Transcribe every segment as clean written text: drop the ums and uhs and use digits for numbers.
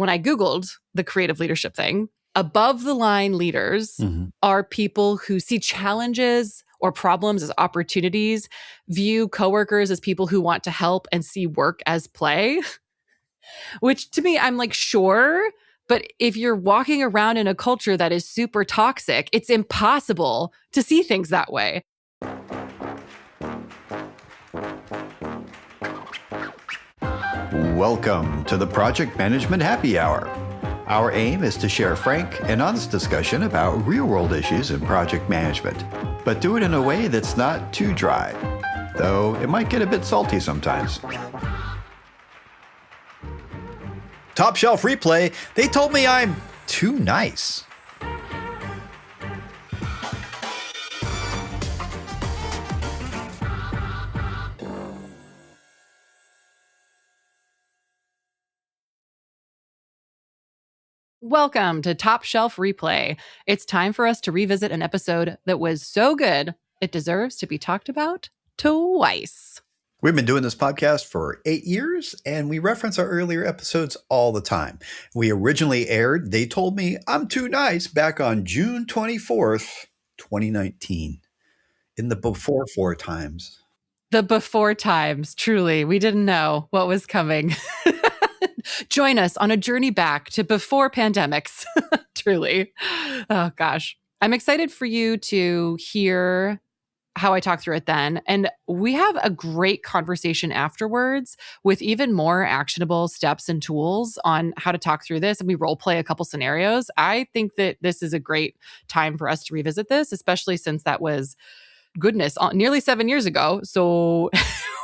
when I Googled the creative leadership thing, above the line leaders are people who see challenges or problems as opportunities, view coworkers as people who want to help and see work as play, which to me, I'm like, sure. But if you're walking around in a culture that is super toxic, it's impossible to see things that way. Welcome to the Project Management Happy Hour. Our aim is to share frank and honest discussion about real-world issues in project management, but do it in a way that's not too dry, though it might get a bit salty sometimes. Top Shelf Replay, they told me I'm too nice. Welcome to Top Shelf Replay. It's time for us to revisit an episode that was so good, it deserves to be talked about twice. We've been doing this podcast for 8 years, and we reference our earlier episodes all the time. We originally aired They Told Me I'm Too Nice back on June 24th, 2019, in the before four times. The before times, truly. We didn't know what was coming. Join us on a journey back to before pandemics, truly. Oh, gosh. I'm excited for you to hear how I talk through it then. And we have a great conversation afterwards with even more actionable steps and tools on how to talk through this. And we role play a couple scenarios. I think that this is a great time for us to revisit this, especially since that was, goodness, nearly 7 years ago. So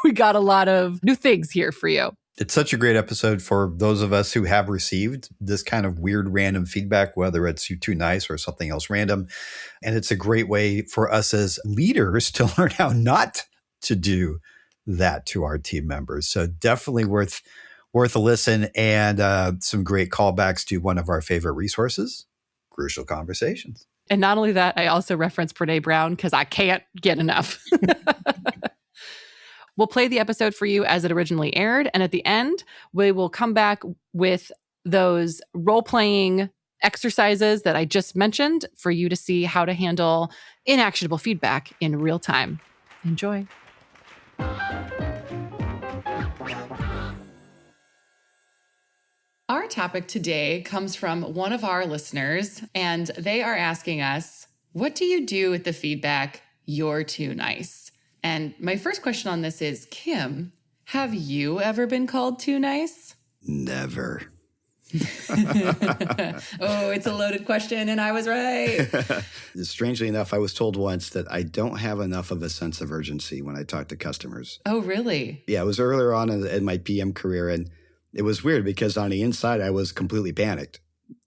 we got a lot of new things here for you. It's such a great episode for those of us who have received this kind of weird random feedback, whether it's you too nice or something else random. And it's a great way for us as leaders to learn how not to do that to our team members. So definitely worth a listen, and some great callbacks to one of our favorite resources, Crucial Conversations. And not only that, I also reference Brene Brown because I can't get enough. We'll play the episode for you as it originally aired. And at the end, we will come back with those role-playing exercises that I just mentioned for you to see how to handle inactionable feedback in real time. Enjoy. Our topic today comes from one of our listeners, and they are asking us, what do you do with the feedback, "You're too nice"? And my first question on this is, Kim, have you ever been called too nice? Never. Oh, it's a loaded question, and I was right. Strangely enough, I was told once that I don't have enough of a sense of urgency when I talk to customers. Oh, really? Yeah, it was earlier on in my PM career, and it was weird because on the inside, I was completely panicked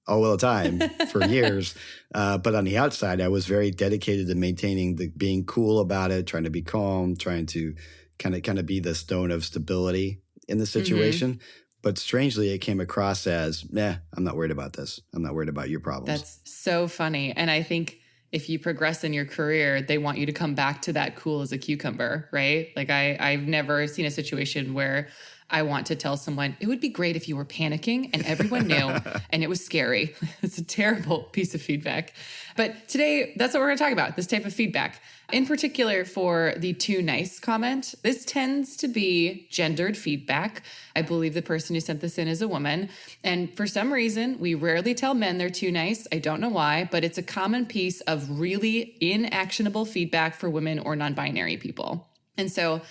all the time for years. But on the outside, I was very dedicated to maintaining being cool about it, trying to be calm, trying to kind of be the stone of stability in the situation. Mm-hmm. But strangely, it came across as, I'm not worried about this. I'm not worried about your problems. That's so funny. And I think if you progress in your career, they want you to come back to that cool as a cucumber, right? Like I've never seen a situation where I want to tell someone, it would be great if you were panicking and everyone knew and it was scary. It's a terrible piece of feedback. But today, that's what we're going to talk about, this type of feedback. In particular, for the too nice comment, this tends to be gendered feedback. I believe the person who sent this in is a woman. And for some reason, we rarely tell men they're too nice. I don't know why, but it's a common piece of really inactionable feedback for women or non-binary people. And so,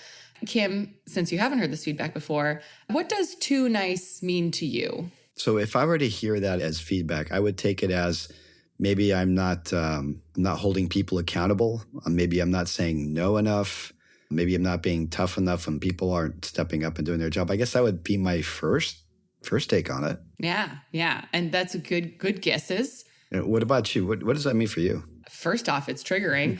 Kim, since you haven't heard this feedback before, what does too nice mean to you? So if I were to hear that as feedback, I would take it as maybe I'm not holding people accountable. Maybe I'm not saying no enough. Maybe I'm not being tough enough when people aren't stepping up and doing their job. I guess that would be my first take on it. Yeah. And that's a good guesses. What about you? What does that mean for you? First off, it's triggering.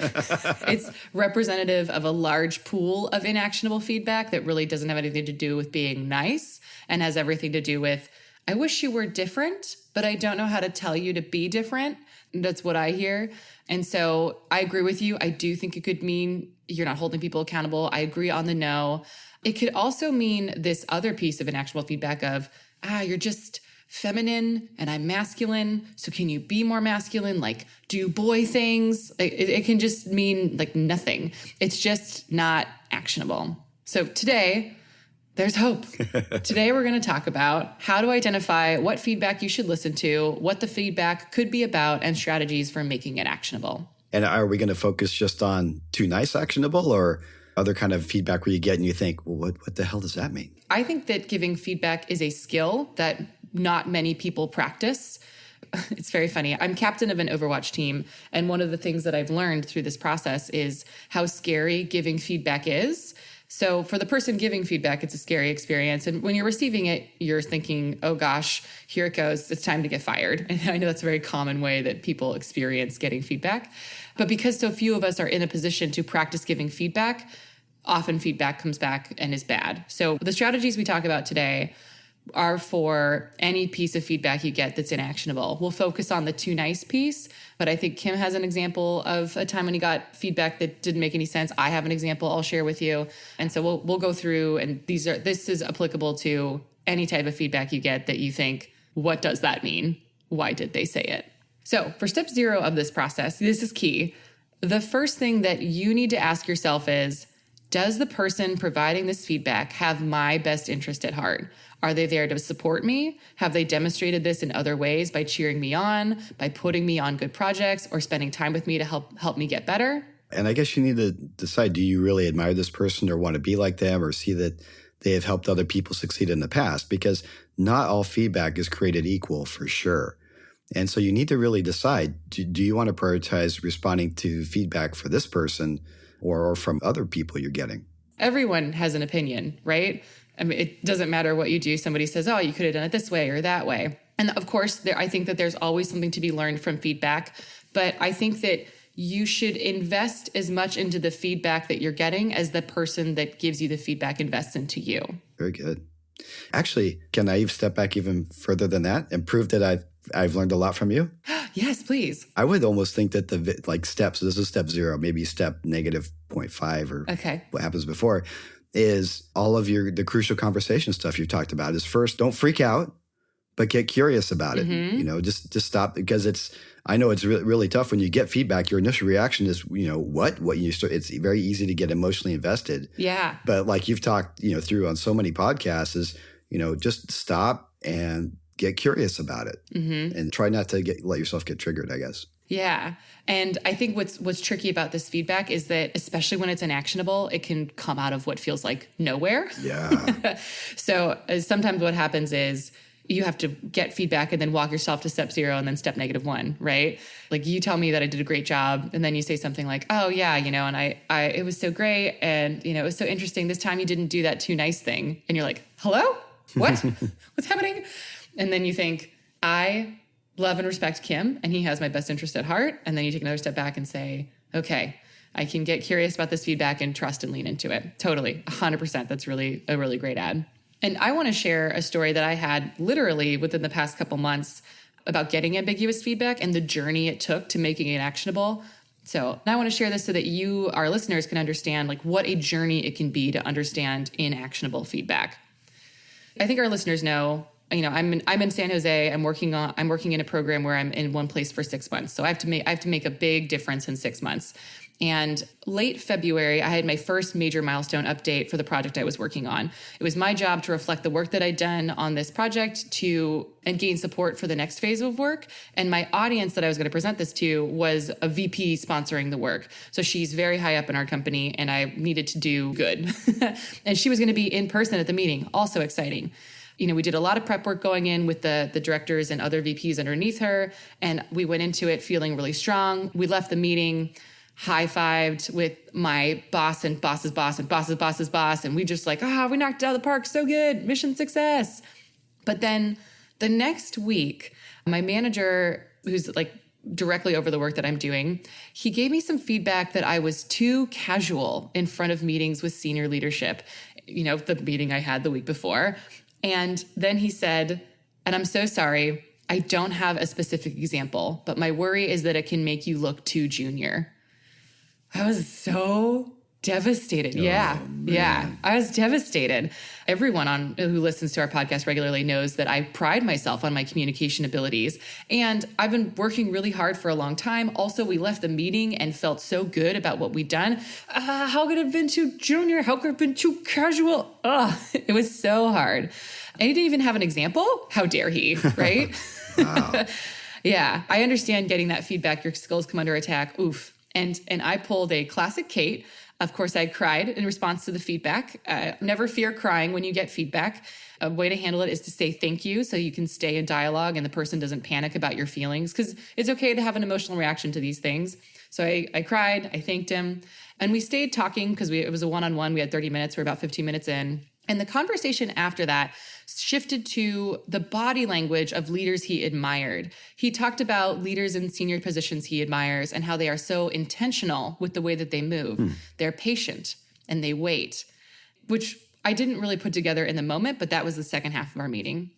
It's representative of a large pool of inactionable feedback that really doesn't have anything to do with being nice and has everything to do with, I wish you were different, but I don't know how to tell you to be different. That's what I hear. And so I agree with you. I do think it could mean you're not holding people accountable. I agree on the no. It could also mean this other piece of inactionable feedback of, you're just feminine and I'm masculine. So can you be more masculine? Like do boy things? It can just mean like nothing. It's just not actionable. So today, there's hope. Today, we're going to talk about how to identify what feedback you should listen to, what the feedback could be about, and strategies for making it actionable. And are we going to focus just on too nice actionable or other kind of feedback where you get and you think, well, what the hell does that mean? I think that giving feedback is a skill that not many people practice. It's very funny. I'm captain of an Overwatch team. And one of the things that I've learned through this process is how scary giving feedback is. So for the person giving feedback, it's a scary experience. And when you're receiving it, you're thinking, oh gosh, here it goes. It's time to get fired. And I know that's a very common way that people experience getting feedback. But because so few of us are in a position to practice giving feedback, often feedback comes back and is bad. So the strategies we talk about today are for any piece of feedback you get that's inactionable. We'll focus on the too nice piece, but I think Kim has an example of a time when he got feedback that didn't make any sense. I have an example I'll share with you. And so we'll go through, and this is applicable to any type of feedback you get that you think, what does that mean? Why did they say it? So for step 0 of this process, this is key. The first thing that you need to ask yourself is, does the person providing this feedback have my best interest at heart? Are they there to support me? Have they demonstrated this in other ways by cheering me on, by putting me on good projects, or spending time with me to help me get better? And I guess you need to decide, do you really admire this person or want to be like them or see that they have helped other people succeed in the past? Because not all feedback is created equal for sure. And so you need to really decide, do you want to prioritize responding to feedback for this person or from other people you're getting? Everyone has an opinion, right? I mean, it doesn't matter what you do. Somebody says, oh, you could have done it this way or that way. And of course, I think that there's always something to be learned from feedback. But I think that you should invest as much into the feedback that you're getting as the person that gives you the feedback invests into you. Very good. Actually, can I step back even further than that and prove that I've learned a lot from you? Yes, please. I would almost think that the steps, this is step 0, maybe step -0.5 or what happens before, is all of the crucial conversation stuff you've talked about is first, don't freak out, but get curious about it. Just stop, because I know it's really tough when you get feedback. Your initial reaction is, it's very easy to get emotionally invested. Yeah. But like you've talked, through on so many podcasts is, just stop and get curious about it and try not to let yourself get triggered, I guess. Yeah. And I think what's tricky about this feedback is that, especially when it's inactionable, it can come out of what feels like nowhere. Yeah. So sometimes what happens is you have to get feedback and then walk yourself to step 0 and then step -1, right? Like you tell me that I did a great job, and then you say something like, oh yeah, and I it was so great, and it was so interesting. This time you didn't do that too nice thing. And you're like, hello? What? What's happening? And then you think, I love and respect Kim, and he has my best interest at heart. And then you take another step back and say, okay, I can get curious about this feedback and trust and lean into it. Totally, 100%. That's really a really great ad. And I want to share a story that I had literally within the past couple months about getting ambiguous feedback and the journey it took to making it actionable. So now I want to share this so that you, our listeners, can understand like what a journey it can be to understand inactionable feedback. I think our listeners know, I'm in San Jose. I'm working in a program where I'm in one place for 6 months. So I have to make a big difference in 6 months. And late February, I had my first major milestone update for the project I was working on. It was my job to reflect the work that I'd done on this project and gain support for the next phase of work. And my audience that I was going to present this to was a VP sponsoring the work. So she's very high up in our company, and I needed to do good. And she was going to be in person at the meeting. Also exciting. We did a lot of prep work going in with the directors and other VPs underneath her. And we went into it feeling really strong. We left the meeting high-fived with my boss and boss's boss and boss's boss's boss. And we just we knocked it out of the park. So good. Mission success. But then the next week, my manager, who's directly over the work that I'm doing, he gave me some feedback that I was too casual in front of meetings with senior leadership, the meeting I had the week before. And then he said, and I'm so sorry, I don't have a specific example, but my worry is that it can make you look too junior. I was so Devastated. Oh, Yeah. man. Yeah. I was devastated. Everyone who listens to our podcast regularly knows that I pride myself on my communication abilities. And I've been working really hard for a long time. Also, we left the meeting and felt so good about what we'd done. How could it have been too junior? How could it have been too casual? It was so hard. And he didn't even have an example. How dare he, right? Wow. Yeah. I understand getting that feedback. Your skills come under attack. Oof. And I pulled a classic Kate. Of course, I cried in response to the feedback. Never fear crying when you get feedback. A way to handle it is to say thank you so you can stay in dialogue and the person doesn't panic about your feelings, because it's okay to have an emotional reaction to these things. So I cried, I thanked him, and we stayed talking because it was a one-on-one. We had 30 minutes. We're about 15 minutes in. And the conversation after that shifted to the body language of leaders he admired. He talked about leaders in senior positions he admires and how they are so intentional with the way that they move. They're patient and they wait, which I didn't really put together in the moment, but that was the second half of our meeting.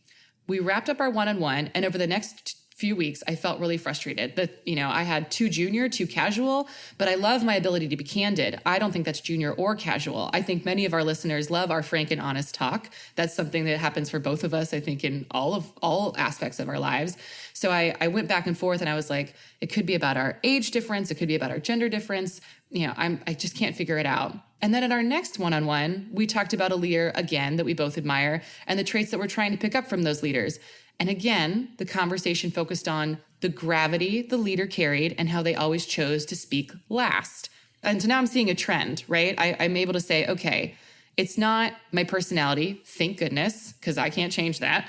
We wrapped up our one-on-one, and over the next few weeks, I felt really frustrated that, I had too junior, too casual, but I love my ability to be candid. I don't think that's junior or casual. I think many of our listeners love our frank and honest talk. That's something that happens for both of us, I think, in all aspects of our lives. So I went back and forth, and I was like, it could be about our age difference. It could be about our gender difference. I just can't figure it out. And then at our next one-on-one, we talked about a leader, again, that we both admire and the traits that we're trying to pick up from those leaders. And again, the conversation focused on the gravity the leader carried and how they always chose to speak last. And so now I'm seeing a trend, right? I'm able to say, okay, it's not my personality, thank goodness, because I can't change that.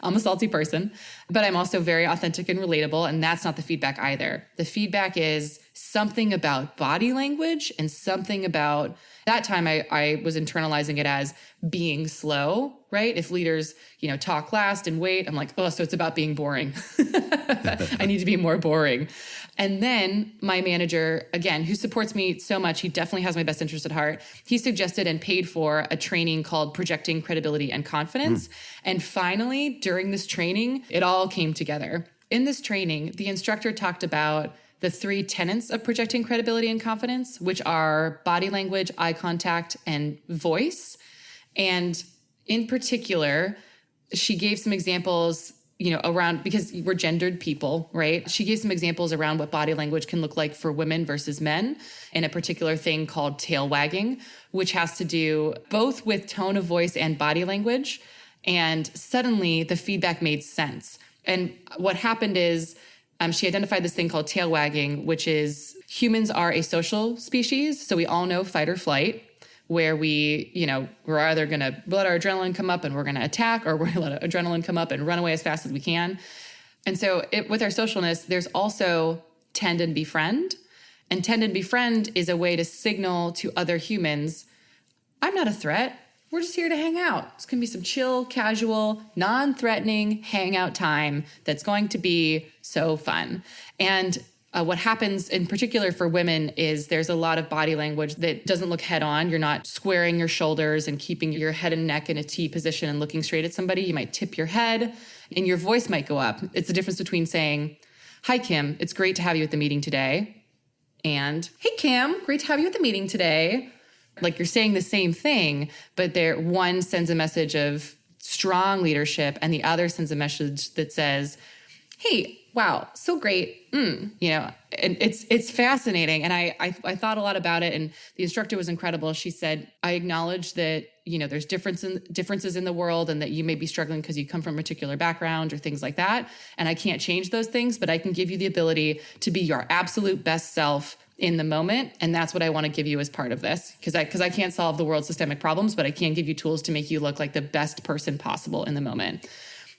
I'm a salty person, but I'm also very authentic and relatable, and that's not the feedback either. The feedback is something about body language and something about, that time I was internalizing it as being slow, right? If leaders, talk last and wait, I'm like, oh, so it's about being boring. I need to be more boring. And then my manager, again, who supports me so much, he definitely has my best interest at heart. He suggested and paid for a training called Projecting Credibility and Confidence. And finally, during this training, it all came together. In this training, the instructor talked about the 3 tenets of projecting credibility and confidence, which are body language, eye contact, and voice. And in particular, she gave some examples around, because we're gendered people, right? She gave some examples around what body language can look like for women versus men, and a particular thing called tail wagging, which has to do both with tone of voice and body language. And suddenly the feedback made sense. And what happened is she identified this thing called tail wagging, which is humans are a social species. So we all know fight or flight, where we're either going to let our adrenaline come up and we're going to attack, or we're going to let adrenaline come up and run away as fast as we can. And so with our socialness, there's also tend and befriend. And tend and befriend is a way to signal to other humans, I'm not a threat. We're just here to hang out. It's going to be some chill, casual, non-threatening hangout time that's going to be so fun. And what happens in particular for women is there's a lot of body language that doesn't look head on. You're not squaring your shoulders and keeping your head and neck in a T position and looking straight at somebody. You might tip your head and your voice might go up. It's the difference between saying, hi, Kim, it's great to have you at the meeting today. And, hey, Kim, great to have you at the meeting today. Like you're saying the same thing, but one sends a message of strong leadership and the other sends a message that says, hey, wow, so great. And it's fascinating. And I thought a lot about it, and the instructor was incredible. She said, I acknowledge that, there's differences in the world and that you may be struggling because you come from a particular background or things like that. And I can't change those things, but I can give you the ability to be your absolute best self in the moment. And that's what I want to give you as part of this. Because I can't solve the world's systemic problems, but I can give you tools to make you look like the best person possible in the moment.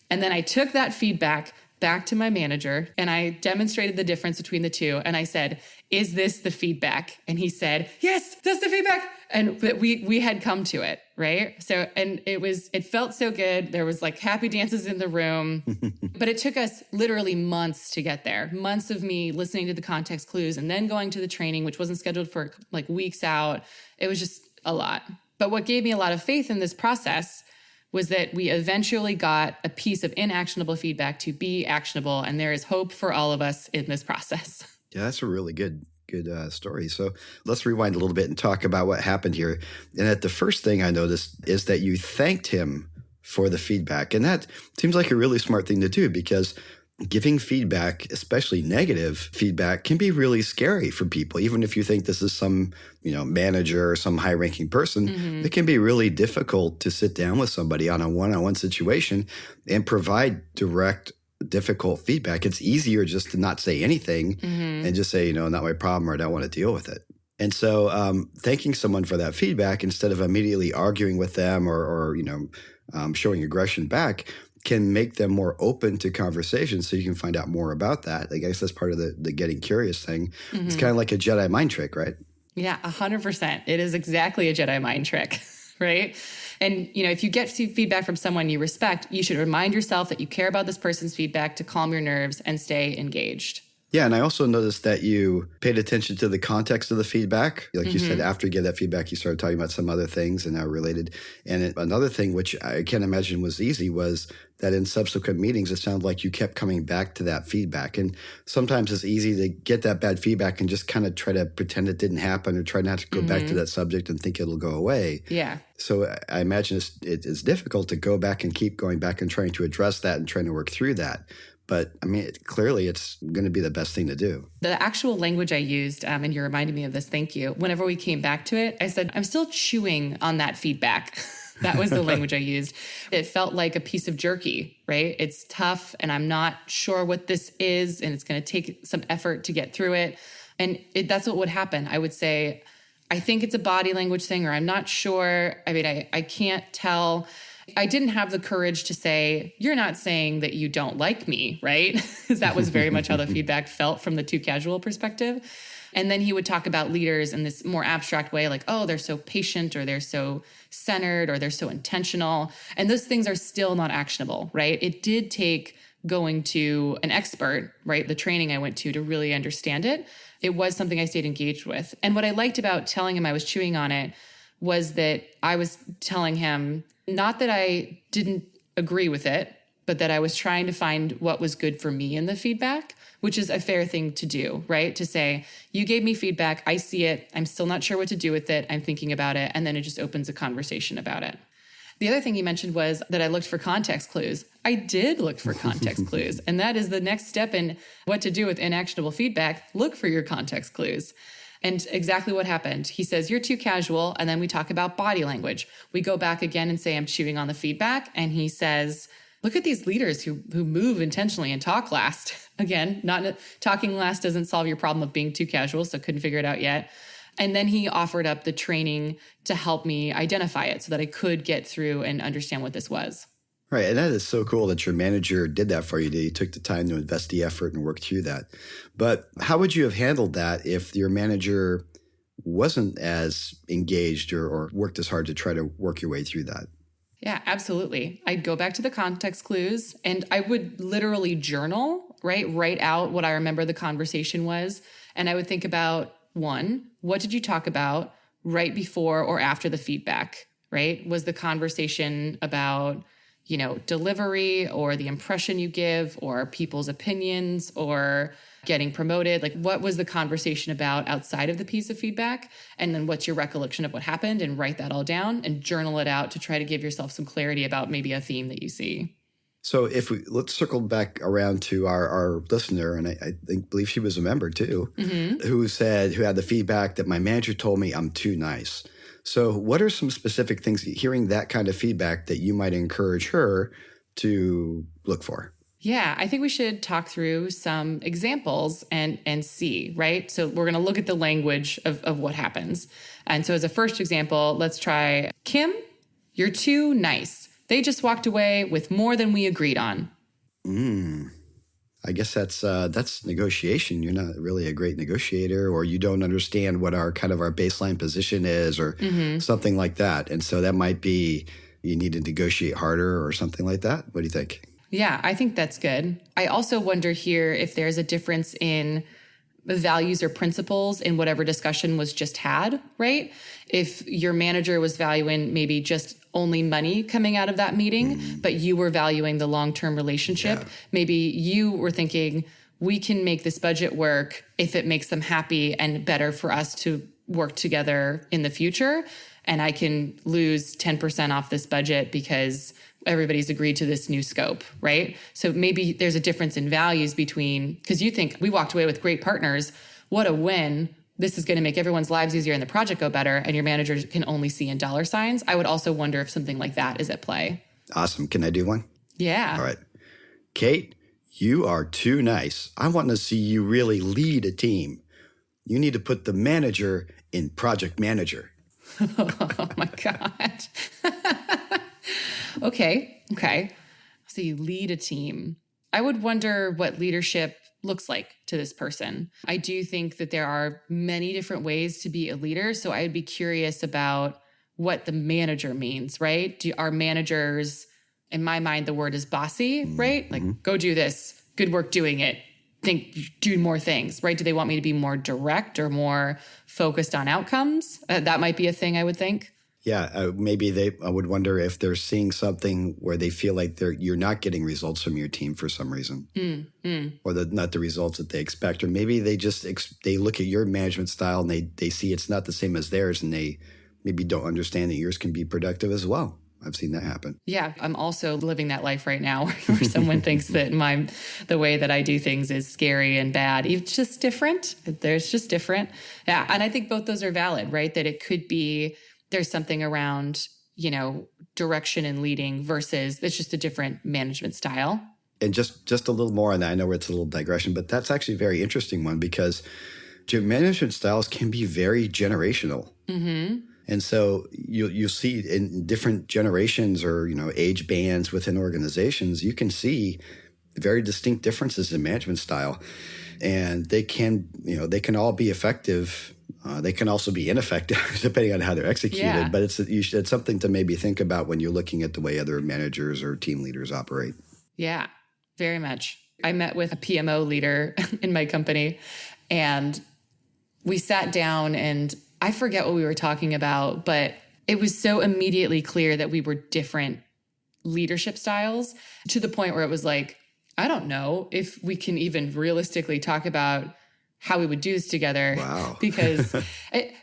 And then I took that feedback back to my manager and I demonstrated the difference between the two. And I said, is this the feedback? And he said, yes, that's the feedback. And we had come to it, right? So, and it felt so good. There was like happy dances in the room, but it took us literally months to get there. Months of me listening to the context clues and then going to the training, which wasn't scheduled for like weeks out. It was just a lot. But what gave me a lot of faith in this process was that we eventually got a piece of inactionable feedback to be actionable. And there is hope for all of us in this process. Yeah, that's a really good good story. So let's rewind a little bit and talk about what happened here. And that the first thing I noticed is that you thanked him for the feedback. And that seems like a really smart thing to do, because giving feedback, especially negative feedback, can be really scary for people. Even if you think this is some, manager or some high-ranking person, it can be really difficult to sit down with somebody on a one-on-one situation and provide direct, difficult feedback. It's easier just to not say anything and just say, not my problem, or I don't want to deal with it. And so thanking someone for that feedback instead of immediately arguing with them or showing aggression back can make them more open to conversation, so you can find out more about that. I guess that's part of the getting curious thing. It's kind of like a Jedi mind trick, right? Yeah, 100%. It is exactly a Jedi mind trick, right? And, if you get feedback from someone you respect, you should remind yourself that you care about this person's feedback to calm your nerves and stay engaged. Yeah, and I also noticed that you paid attention to the context of the feedback. Like you said, after you get that feedback, you started talking about some other things and how related. And another thing, which I can't imagine was easy, was that in subsequent meetings, it sounded like you kept coming back to that feedback. And sometimes it's easy to get that bad feedback and just kind of try to pretend it didn't happen, or try not to go back to that subject and think it'll go away. Yeah. So I imagine it's difficult to go back and keep going back and trying to address that and trying to work through that. But I mean, clearly it's going to be the best thing to do. The actual language I used, and you reminded me of this, thank you. Whenever we came back to it, I said, I'm still chewing on that feedback. That was the language I used. It felt like a piece of jerky, right? It's tough and I'm not sure what this is, and it's going to take some effort to get through it. And that's what would happen. I would say, I think it's a body language thing, or I'm not sure. I mean, I can't tell. I didn't have the courage to say, you're not saying that you don't like me, right? Because that was very much how the feedback felt from the too casual perspective. And then he would talk about leaders in this more abstract way, like, oh, they're so patient, or they're so centered, or they're so intentional. And those things are still not actionable, right? It did take going to an expert, right? The training I went to really understand it. It was something I stayed engaged with. And what I liked about telling him I was chewing on it was that I was telling him, not that I didn't agree with it, but that I was trying to find what was good for me in the feedback, which is a fair thing to do, right? To say, you gave me feedback, I see it, I'm still not sure what to do with it, I'm thinking about it, and then it just opens a conversation about it. The other thing you mentioned was that I looked for context clues. I did look for context clues, and that is the next step in what to do with inactionable feedback. Look for your context clues. And exactly what happened. He says, you're too casual. And then we talk about body language. We go back again and say, I'm chewing on the feedback. And he says, look at these leaders who move intentionally and talk last. Again, talking last doesn't solve your problem of being too casual, so couldn't figure it out yet. And then he offered up the training to help me identify it so that I could get through and understand what this was. Right. And that is so cool that your manager did that for you. You took the time to invest the effort and work through that. But how would you have handled that if your manager wasn't as engaged or worked as hard to try to work your way through that? Yeah, absolutely. I'd go back to the context clues and I would literally journal, right? Write out what I remember the conversation was. And I would think about, one, what did you talk about right before or after the feedback, right? Was the conversation about delivery or the impression you give or people's opinions or getting promoted? Like, what was the conversation about outside of the piece of feedback? And then what's your recollection of what happened? And write that all down and journal it out to try to give yourself some clarity about maybe a theme that you see. So let's circle back around to our listener, and I believe she was a member too, who had the feedback that my manager told me I'm too nice. So what are some specific things, hearing that kind of feedback, that you might encourage her to look for? Yeah, I think we should talk through some examples and see, right? So we're going to look at the language of what happens. And so as a first example, let's try, Kim, you're too nice. They just walked away with more than we agreed on. I guess that's negotiation. You're not really a great negotiator, or you don't understand what our baseline position is, or something like that. And so that might be you need to negotiate harder or something like that. What do you think? Yeah, I think that's good. I also wonder here if there's a difference in values or principles in whatever discussion was just had, right? If your manager was valuing maybe just only money coming out of that meeting, but you were valuing the long-term relationship, maybe you were thinking, we can make this budget work if it makes them happy and better for us to work together in the future. And I can lose 10% off this budget because everybody's agreed to this new scope, right? So maybe there's a difference in values between, because you think we walked away with great partners. What a win. This is going to make everyone's lives easier and the project go better. And your manager can only see in dollar signs. I would also wonder if something like that is at play. Awesome. Can I do one? Yeah. All right. Kate, you are too nice. I want to see you really lead a team. You need to put the manager in project manager. Oh my God. Okay. So you lead a team. I would wonder what leadership looks like to this person. I do think that there are many different ways to be a leader. So I'd be curious about what the manager means, right? Are managers, in my mind, the word is bossy, right? Like, go do this. Good work doing it. Do more things, right? Do they want me to be more direct or more focused on outcomes? That might be a thing, I would think. Yeah, maybe I would wonder if they're seeing something where they feel like you're not getting results from your team for some reason, or not the results that they expect, or maybe they just they look at your management style and they see it's not the same as theirs, and they maybe don't understand that yours can be productive as well. I've seen that happen. Yeah, I'm also living that life right now where someone thinks that the way that I do things is scary and bad. It's just different. There's just different. Yeah, and I think both those are valid, right? That it could be there's something around, direction and leading versus it's just a different management style. And just a little more on that. I know it's a little digression, but that's actually a very interesting one because management styles can be very generational. Mm-hmm. And so you see in different generations or, age bands within organizations, you can see very distinct differences in management style. And they can all be effective. They can also be ineffective depending on how they're executed. Yeah. But it's something to maybe think about when you're looking at the way other managers or team leaders operate. Yeah, very much. I met with a PMO leader in my company and we sat down and I forget what we were talking about, but it was so immediately clear that we were different leadership styles to the point where it was like, I don't know if we can even realistically talk about how we would do this together. Wow. Because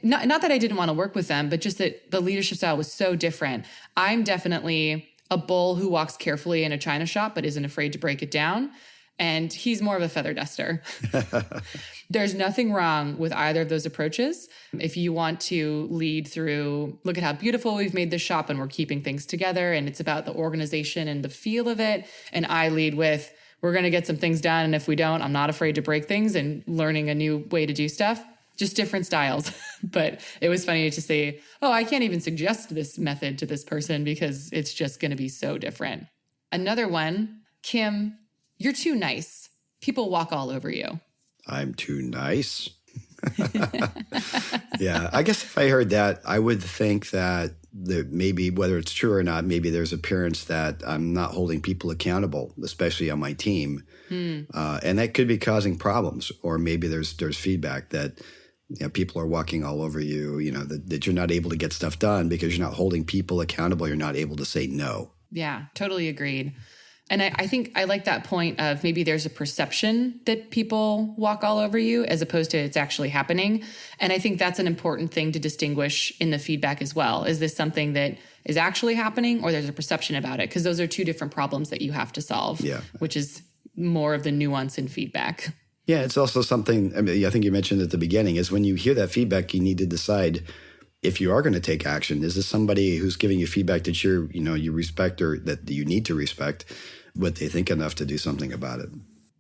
not that I didn't want to work with them, but just that the leadership style was so different. I'm definitely a bull who walks carefully in a china shop, but isn't afraid to break it down. And he's more of a feather duster. There's nothing wrong with either of those approaches. If you want to lead through, look at how beautiful we've made this shop and we're keeping things together and it's about the organization and the feel of it. And I lead with, we're going to get some things done. And if we don't, I'm not afraid to break things and learning a new way to do stuff. Just different styles. But it was funny to say, I can't even suggest this method to this person because it's just going to be so different. Another one, Kim, you're too nice. People walk all over you. I'm too nice. Yeah, I guess if I heard that, I would think that maybe, whether it's true or not, maybe there's appearance that I'm not holding people accountable, especially on my team. And that could be causing problems. Or maybe there's feedback that people are walking all over you, that you're not able to get stuff done because you're not holding people accountable. You're not able to say no. Yeah, totally agreed. And I think I like that point of maybe there's a perception that people walk all over you as opposed to it's actually happening. And I think that's an important thing to distinguish in the feedback as well. Is this something that is actually happening or there's a perception about it? Because those are two different problems that you have to solve, which is more of the nuance in feedback. Yeah, it's also something, I think you mentioned at the beginning, is when you hear that feedback, you need to decide if you are going to take action. Is this somebody who's giving you feedback that you respect or that you need to respect? Would they think enough to do something about it?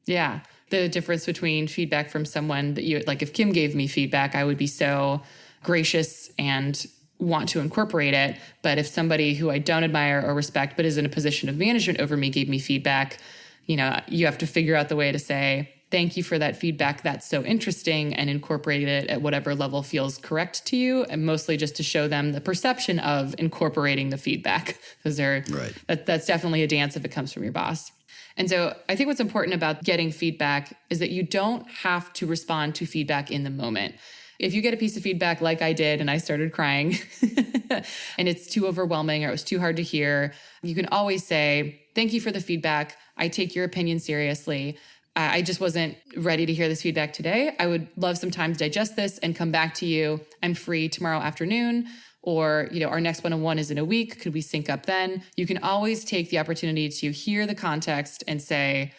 Yeah. The difference between feedback from someone that if Kim gave me feedback, I would be so gracious and want to incorporate it. But if somebody who I don't admire or respect, but is in a position of management over me gave me feedback, you have to figure out the way to say, thank you for that feedback. That's so interesting, and incorporate it at whatever level feels correct to you. And mostly just to show them the perception of incorporating the feedback. That's definitely a dance if it comes from your boss. And so I think what's important about getting feedback is that you don't have to respond to feedback in the moment. If you get a piece of feedback like I did and I started crying and it's too overwhelming or it was too hard to hear, you can always say, thank you for the feedback. I take your opinion seriously. I just wasn't ready to hear this feedback today. I would love some time to digest this and come back to you. I'm free tomorrow afternoon, or, our next one-on-one is in a week. Could we sync up then? You can always take the opportunity to hear the context and say,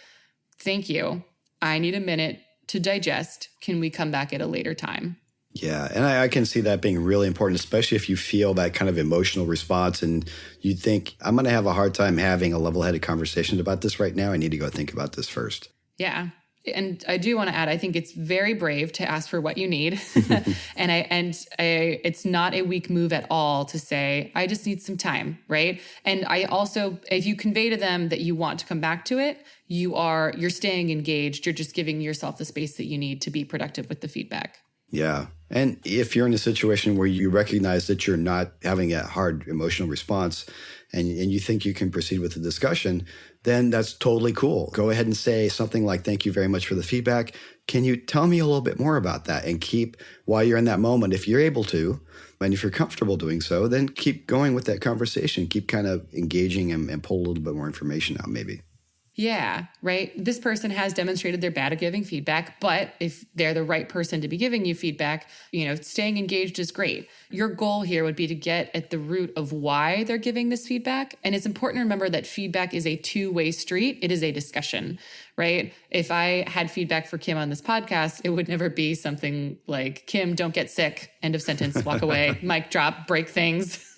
thank you. I need a minute to digest. Can we come back at a later time? Yeah, and I can see that being really important, especially if you feel that kind of emotional response and you think, I'm going to have a hard time having a level-headed conversation about this right now. I need to go think about this first. Yeah. And I do want to add, I think it's very brave to ask for what you need. It's not a weak move at all to say, I just need some time, right? And I also, if you convey to them that you want to come back to it, you're staying engaged. You're just giving yourself the space that you need to be productive with the feedback. Yeah. And if you're in a situation where you recognize that you're not having a hard emotional response and you think you can proceed with the discussion, then that's totally cool. Go ahead and say something like, thank you very much for the feedback. Can you tell me a little bit more about that? And keep, while you're in that moment, if you're able to, and if you're comfortable doing so, then keep going with that conversation. Keep kind of engaging and pull a little bit more information out maybe. Yeah, right. This person has demonstrated they're bad at giving feedback, but if they're the right person to be giving you feedback, staying engaged is great. Your goal here would be to get at the root of why they're giving this feedback. And it's important to remember that feedback is a two-way street. It is a discussion, right? If I had feedback for Kim on this podcast, it would never be something like, Kim, don't get sick, end of sentence, walk away, mic drop, break things,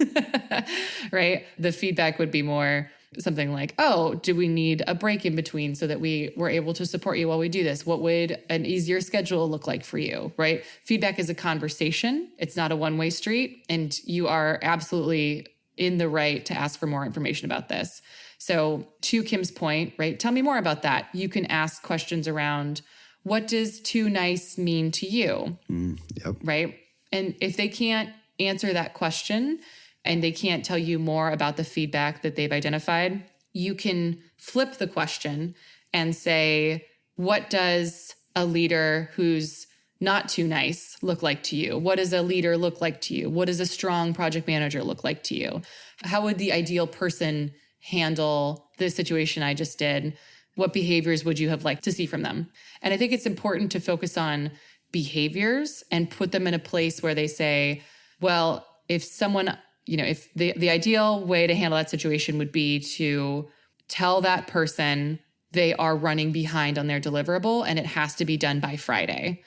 right? The feedback would be more something like, oh, do we need a break in between so that we were able to support you while we do this? What would an easier schedule look like for you, right? Feedback is a conversation. It's not a one-way street. And you are absolutely in the right to ask for more information about this. So to Kim's point, right? Tell me more about that. You can ask questions around, what does too nice mean to you? Yep. Right? And if they can't answer that question, and they can't tell you more about the feedback that they've identified, you can flip the question and say, what does a leader who's not too nice look like to you? What does a leader look like to you? What does a strong project manager look like to you? How would the ideal person handle the situation I just did? What behaviors would you have liked to see from them? And I think it's important to focus on behaviors and put them in a place where they say, well, if someone, if the ideal way to handle that situation would be to tell that person they are running behind on their deliverable and it has to be done by Friday,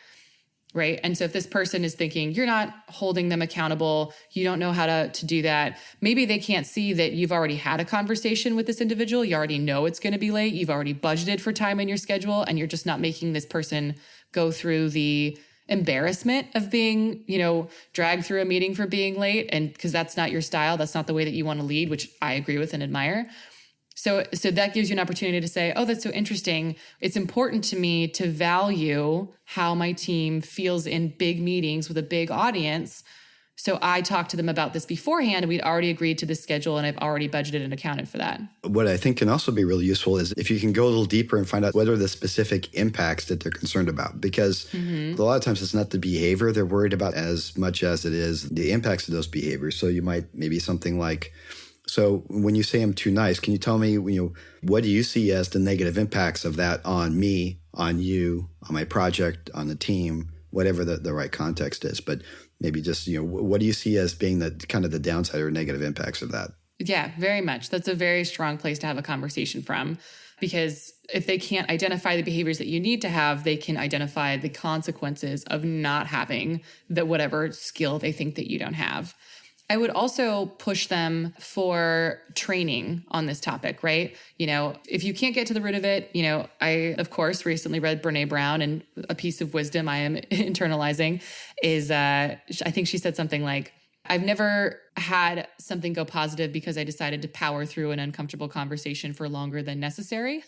right? And so if this person is thinking, you're not holding them accountable, you don't know how to do that, maybe they can't see that you've already had a conversation with this individual. You already know it's going to be late. You've already budgeted for time in your schedule, and you're just not making this person go through the embarrassment of being, dragged through a meeting for being late. And because that's not your style, that's not the way that you want to lead, which I agree with and admire. So that gives you an opportunity to say, oh, that's so interesting. It's important to me to value how my team feels in big meetings with a big audience. So I talked to them about this beforehand, and we'd already agreed to this schedule, and I've already budgeted and accounted for that. What I think can also be really useful is if you can go a little deeper and find out what are the specific impacts that they're concerned about. Because a lot of times it's not the behavior they're worried about as much as it is the impacts of those behaviors. So you might maybe something like, so when you say I'm too nice, can you tell me, what do you see as the negative impacts of that on me, on you, on my project, on the team, whatever the right context is. But maybe just, what do you see as being the kind of the downside or negative impacts of that? Yeah, very much. That's a very strong place to have a conversation from, because if they can't identify the behaviors that you need to have, they can identify the consequences of not having the whatever skill they think that you don't have. I would also push them for training on this topic, right? If you can't get to the root of it, I, of course, recently read Brené Brown, and a piece of wisdom I am internalizing is, I think she said something like, I've never had something go positive because I decided to power through an uncomfortable conversation for longer than necessary.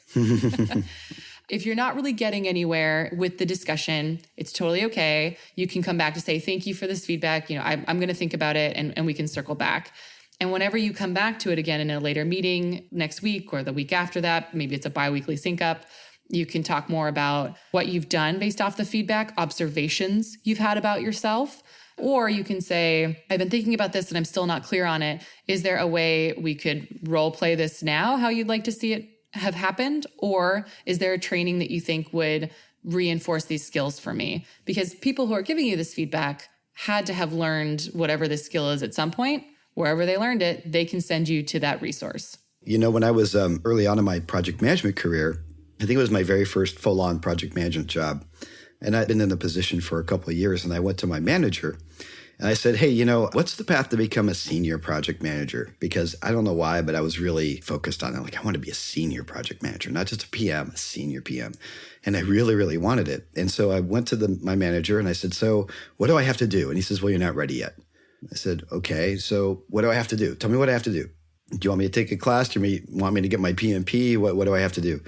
If you're not really getting anywhere with the discussion, it's totally okay. You can come back to say, thank you for this feedback. I'm going to think about it, and we can circle back. And whenever you come back to it again in a later meeting next week or the week after that, maybe it's a biweekly sync up, you can talk more about what you've done based off the feedback, observations you've had about yourself. Or you can say, I've been thinking about this and I'm still not clear on it. Is there a way we could role play this now, how you'd like to see it have happened? Or is there a training that you think would reinforce these skills for me? Because people who are giving you this feedback had to have learned whatever this skill is at some point. Wherever they learned it, they can send you to that resource. When I was early on in my project management career, I think it was my very first full-on project management job. And I'd been in the position for a couple of years, and I went to my manager and I said, hey, what's the path to become a senior project manager? Because I don't know why, but I was really focused on it. Like, I want to be a senior project manager, not just a PM, a senior PM. And I really, really wanted it. And so I went to my manager and I said, so what do I have to do? And he says, well, you're not ready yet. I said, okay, so what do I have to do? Tell me what I have to do. Do you want me to take a class? Do you want me to get my PMP? What do I have to do?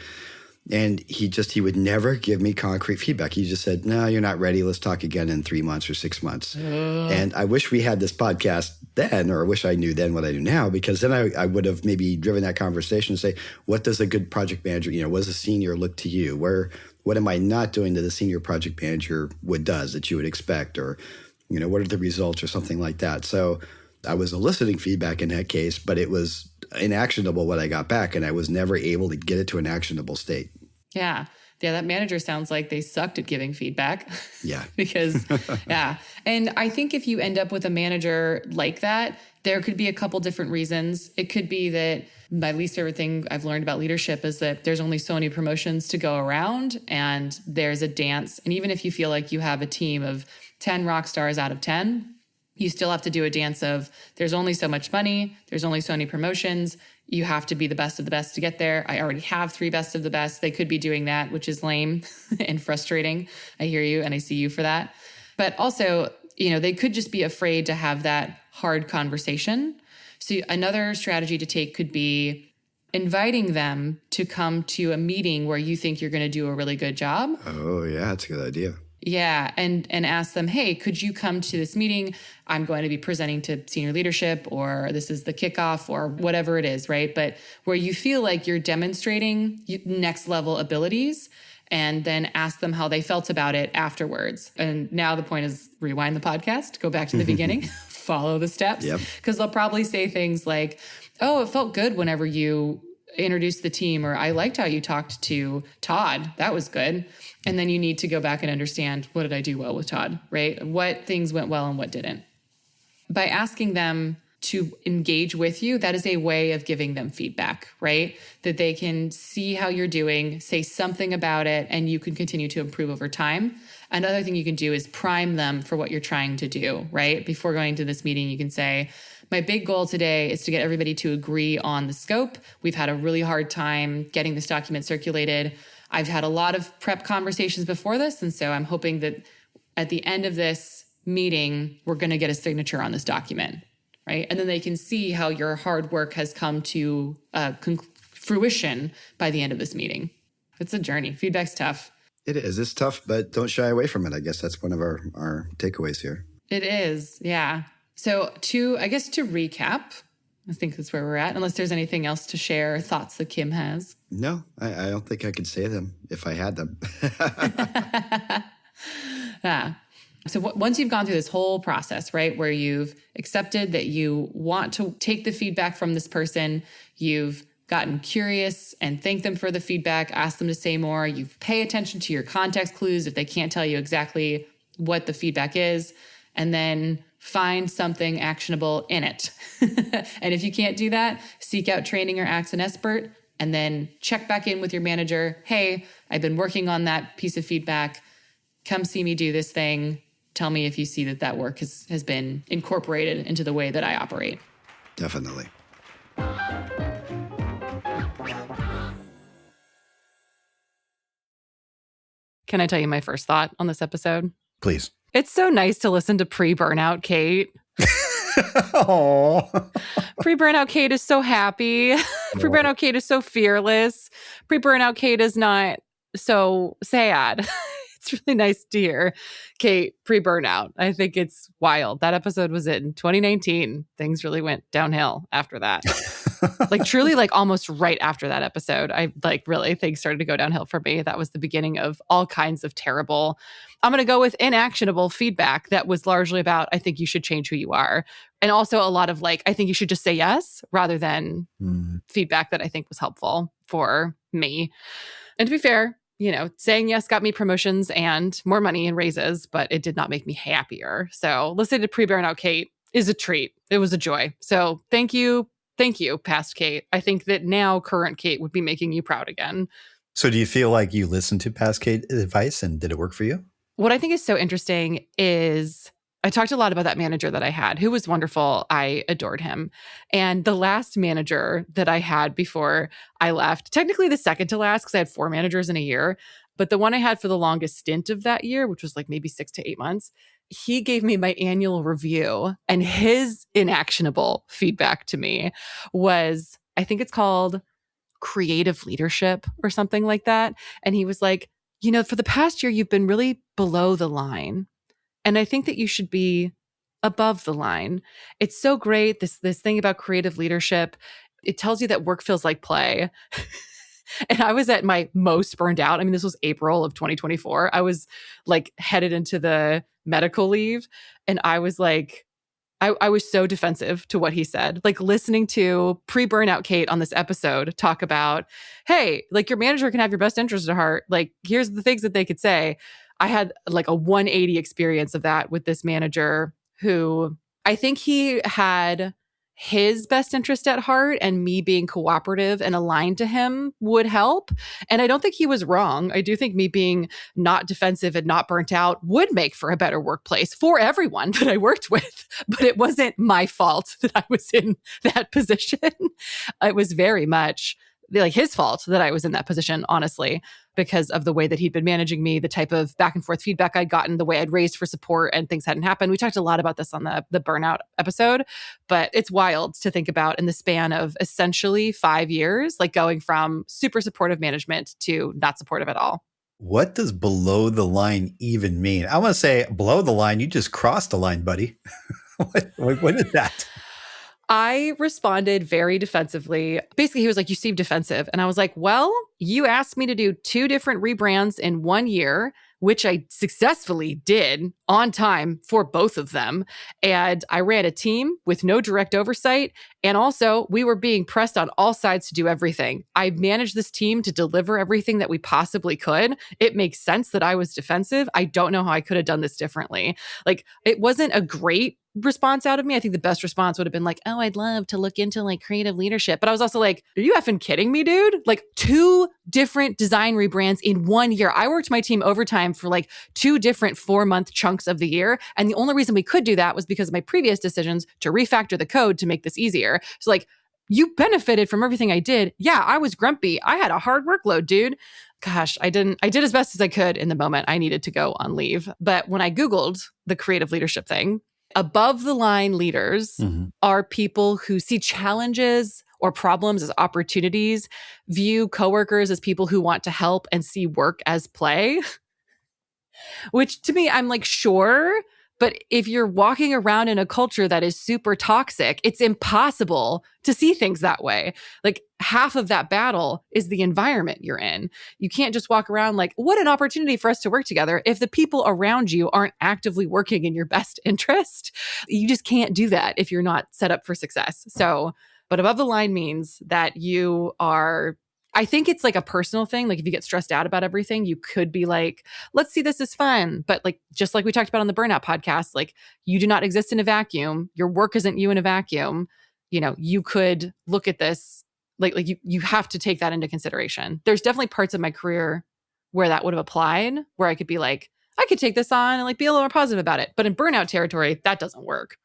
And he would never give me concrete feedback. He just said, no, you're not ready. Let's talk again in 3 months or 6 months. And I wish we had this podcast then, or I wish I knew then what I do now, because then I would have maybe driven that conversation and say, what does a good project manager, what does a senior look to you? What am I not doing that a senior project manager does that you would expect? Or, what are the results or something like that? So I was eliciting feedback in that case, but it was inactionable what I got back, and I was never able to get it to an actionable state. Yeah. Yeah, that manager sounds like they sucked at giving feedback. Yeah. Because, yeah. And I think if you end up with a manager like that, there could be a couple different reasons. It could be that my least favorite thing I've learned about leadership is that there's only so many promotions to go around, and there's a dance. And even if you feel like you have a team of 10 rock stars out of 10, you still have to do a dance of there's only so much money, there's only so many promotions, you have to be the best of the best to get there. I already have 3 best of the best. They could be doing that, which is lame and frustrating. I hear you and I see you for that. But also, they could just be afraid to have that hard conversation. So another strategy to take could be inviting them to come to a meeting where you think you're going to do a really good job. Oh, yeah, that's a good idea. Yeah. And ask them, hey, could you come to this meeting? I'm going to be presenting to senior leadership, or this is the kickoff, or whatever it is, right? But where you feel like you're demonstrating next level abilities, and then ask them how they felt about it afterwards. And now the point is rewind the podcast, go back to the beginning, follow the steps. Because they'll probably say things like, oh, it felt good whenever you introduced the team, or I liked how you talked to Todd. That was good. And then you need to go back and understand, what did I do well with Todd, right? What things went well and what didn't. By asking them to engage with you, that is a way of giving them feedback, right? That they can see how you're doing, say something about it, and you can continue to improve over time. Another thing you can do is prime them for what you're trying to do, right? Before going to this meeting, you can say, my big goal today is to get everybody to agree on the scope. We've had a really hard time getting this document circulated. I've had a lot of prep conversations before this, and so I'm hoping that at the end of this meeting, we're going to get a signature on this document, right? And then they can see how your hard work has come to fruition by the end of this meeting. It's a journey. Feedback's tough. It is. It's tough, but don't shy away from it. I guess that's one of our takeaways here. It is, yeah. So to recap, I think that's where we're at, unless there's anything else to share, thoughts that Kim has. No, I don't think I could say them if I had them. Yeah. So once you've gone through this whole process, right, where you've accepted that you want to take the feedback from this person, you've gotten curious and thank them for the feedback, ask them to say more, you pay attention to your context clues if they can't tell you exactly what the feedback is, and then find something actionable in it. And if you can't do that, seek out training or ask an expert, and then check back in with your manager. Hey, I've been working on that piece of feedback. Come see me do this thing. Tell me if you see that work has been incorporated into the way that I operate. Definitely. Can I tell you my first thought on this episode? Please. It's so nice to listen to pre-burnout Kate. Aww. Pre-burnout Kate is so happy. Pre-burnout Kate is so fearless. Pre-burnout Kate is not so sad. It's really nice to hear Kate pre-burnout. I think it's wild. That episode was in 2019. Things really went downhill after that. Truly almost right after that episode, I really things started to go downhill for me. That was the beginning of all kinds of terrible, I'm going to go with inactionable feedback that was largely about, I think you should change who you are. And also a lot of I think you should just say yes, rather than feedback that I think was helpful for me. And to be fair, saying yes got me promotions and more money and raises, but it did not make me happier. So listening to pre-burnout Kate is a treat. It was a joy. So thank you. Thank you, past Kate. I think that now current Kate would be making you proud again. So do you feel like you listened to past Kate advice and did it work for you? What I think is so interesting is I talked a lot about that manager that I had, who was wonderful. I adored him. And the last manager that I had before I left, technically the second to last, because I had 4 managers in a year, but the one I had for the longest stint of that year, which was like maybe 6 to 8 months, he gave me my annual review, and his inactionable feedback to me was, I think it's called creative leadership or something like that. And he was like, for the past year, you've been really below the line. And I think that you should be above the line. It's so great. This thing about creative leadership, it tells you that work feels like play. And I was at my most burned out. I mean, this was April of 2024. I was like headed into the medical leave. And I was like, I was so defensive to what he said. Like listening to pre-burnout Kate on this episode talk about, hey, like your manager can have your best interest at heart. Like here's the things that they could say. I had like a 180 experience of that with this manager who I think he had his best interest at heart, and me being cooperative and aligned to him would help. And I don't think he was wrong. I do think me being not defensive and not burnt out would make for a better workplace for everyone that I worked with. But it wasn't my fault that I was in that position. It was very much like his fault that I was in that position, honestly, because of the way that he'd been managing me, the type of back and forth feedback I'd gotten, the way I'd raised for support, and things hadn't happened. We talked a lot about this on the burnout episode, but it's wild to think about in the span of essentially 5 years, like going from super supportive management to not supportive at all. What does below the line even mean? I want to say below the line, you just crossed the line, buddy. What is that? I responded very defensively. Basically, he was like, you seem defensive. And I was like, well, you asked me to do 2 different rebrands in 1 year, which I successfully did on time for both of them. And I ran a team with no direct oversight. And also, we were being pressed on all sides to do everything. I managed this team to deliver everything that we possibly could. It makes sense that I was defensive. I don't know how I could have done this differently. Like, it wasn't a great response out of me. I think the best response would have been like, oh, I'd love to look into like creative leadership. But I was also like, are you effing kidding me, dude? Like 2 different design rebrands in 1 year. I worked my team overtime for like 2 different 4-month chunks of the year. And the only reason we could do that was because of my previous decisions to refactor the code to make this easier. So like, you benefited from everything I did. Yeah, I was grumpy. I had a hard workload, dude. Gosh, I did as best as I could in the moment I needed to go on leave. But when I Googled the creative leadership thing, above the line leaders are people who see challenges or problems as opportunities, view coworkers as people who want to help, and see work as play. Which to me, I'm like, sure. But if you're walking around in a culture that is super toxic, it's impossible to see things that way. Like half of that battle is the environment you're in. You can't just walk around like, what an opportunity for us to work together if the people around you aren't actively working in your best interest. You just can't do that if you're not set up for success. So, but above the line means that you are, I think it's like a personal thing. Like if you get stressed out about everything, you could be like, let's see this as fun. But like, just like we talked about on the burnout podcast, like you do not exist in a vacuum. Your work isn't you in a vacuum. You could look at this, like you have to take that into consideration. There's definitely parts of my career where that would have applied, where I could be like, I could take this on and like be a little more positive about it. But in burnout territory, that doesn't work.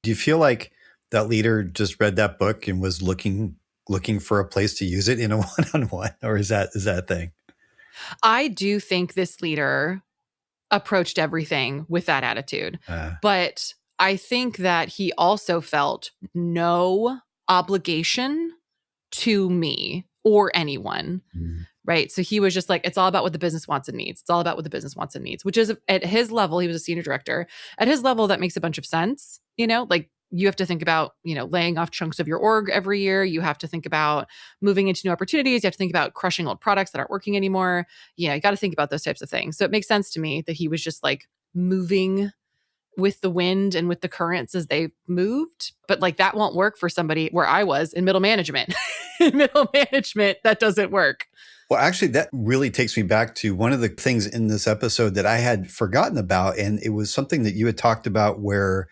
Do you feel like that leader just read that book and was looking for a place to use it in a one-on-one, or is that a thing? I do think this leader approached everything with that attitude. But I think that he also felt no obligation to me or anyone. Right. So he was just like, it's all about what the business wants and needs. It's all about what the business wants and needs, which is at his level, he was a senior director. At his level, that makes a bunch of sense. Like you have to think about, laying off chunks of your org every year. You have to think about moving into new opportunities. You have to think about crushing old products that aren't working anymore. You got to think about those types of things. So it makes sense to me that he was just like moving with the wind and with the currents as they moved. But like that won't work for somebody where I was in middle management. In middle management, that doesn't work. Well, actually, that really takes me back to one of the things in this episode that I had forgotten about. And it was something that you had talked about where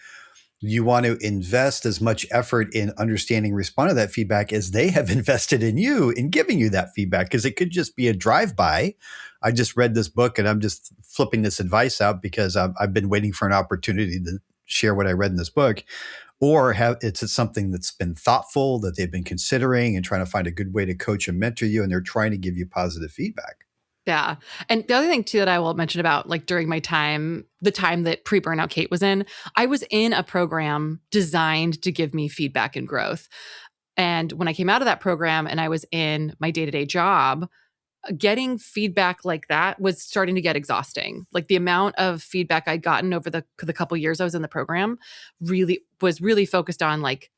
you want to invest as much effort in understanding, respond to that feedback as they have invested in you in giving you that feedback. Because it could just be a drive-by. I just read this book and I'm just flipping this advice out because I've been waiting for an opportunity to share what I read in this book. Or it's something that's been thoughtful, that they've been considering and trying to find a good way to coach and mentor you, and they're trying to give you positive feedback. Yeah. And the other thing too that I will mention about like during my time, the time that pre-burnout Kate was in, I was in a program designed to give me feedback and growth. And when I came out of that program and I was in my day-to-day job, getting feedback like that was starting to get exhausting. Like the amount of feedback I'd gotten over the couple years I was in the program was really focused on like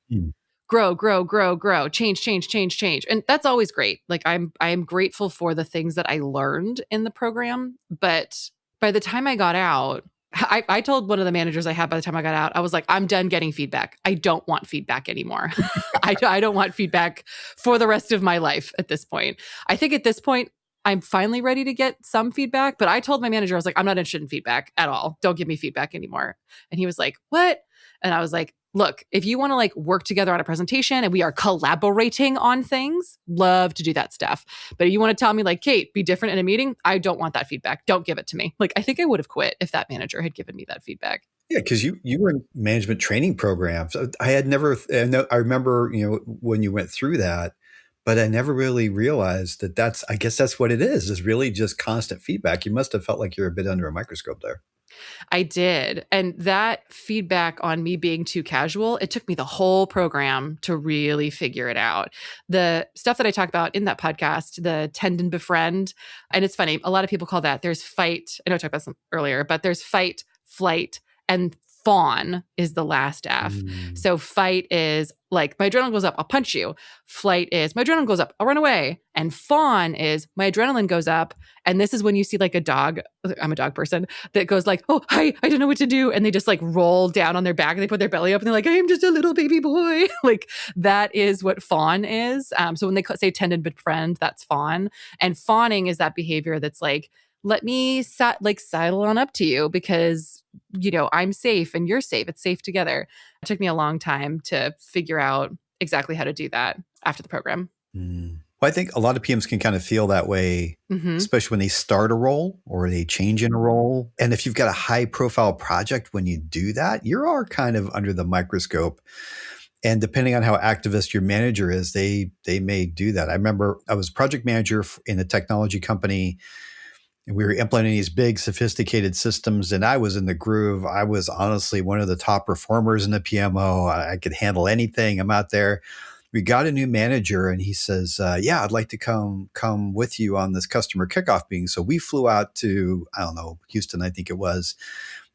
grow, change. And that's always great. Like I'm grateful for the things that I learned in the program. But by the time I got out, I told one of the managers I had by the time I got out, I was like, I'm done getting feedback. I don't want feedback anymore. I don't want feedback for the rest of my life at this point. I think at this point, I'm finally ready to get some feedback. But I told my manager, I was like, I'm not interested in feedback at all. Don't give me feedback anymore. And he was like, what? And I was like, look, if you want to like work together on a presentation and we are collaborating on things, love to do that stuff. But if you want to tell me like, Kate, be different in a meeting, I don't want that feedback. Don't give it to me. Like, I think I would have quit if that manager had given me that feedback. Yeah, because you were in management training programs. I had never, I remember, when you went through that, but I never really realized that I guess that's what it is really just constant feedback. You must have felt like you're a bit under a microscope there. I did. And that feedback on me being too casual, it took me the whole program to really figure it out. The stuff that I talk about in that podcast, the tend and befriend, and it's funny, a lot of people call that, there's fight. I know I talked about some earlier, but there's fight, flight, and fawn is the last F. So fight is like, my adrenaline goes up, I'll punch you. Flight is, my adrenaline goes up, I'll run away. And fawn is, my adrenaline goes up. And this is when you see like a dog, I'm a dog person, that goes like, oh, hi, I don't know what to do. And they just like roll down on their back and they put their belly up and they're like, I am just a little baby boy. Like that is what fawn is. So when they say tend and befriend, that's fawn. And fawning is that behavior that's like, let me sidle on up to you because, I'm safe and you're safe. It's safe together. It took me a long time to figure out exactly how to do that after the program. Well, I think a lot of PMs can kind of feel that way, especially when they start a role or they change in a role. And if you've got a high profile project, when you do that, you are kind of under the microscope. And depending on how activist your manager is, they may do that. I remember I was project manager in a technology company. And we were implementing these big, sophisticated systems, and I was in the groove. I was honestly one of the top performers in the PMO. I could handle anything. I'm out there. We got a new manager, and he says, "Yeah, I'd like to come with you on this customer kickoff meeting." So we flew out to, I don't know, Houston, I think it was.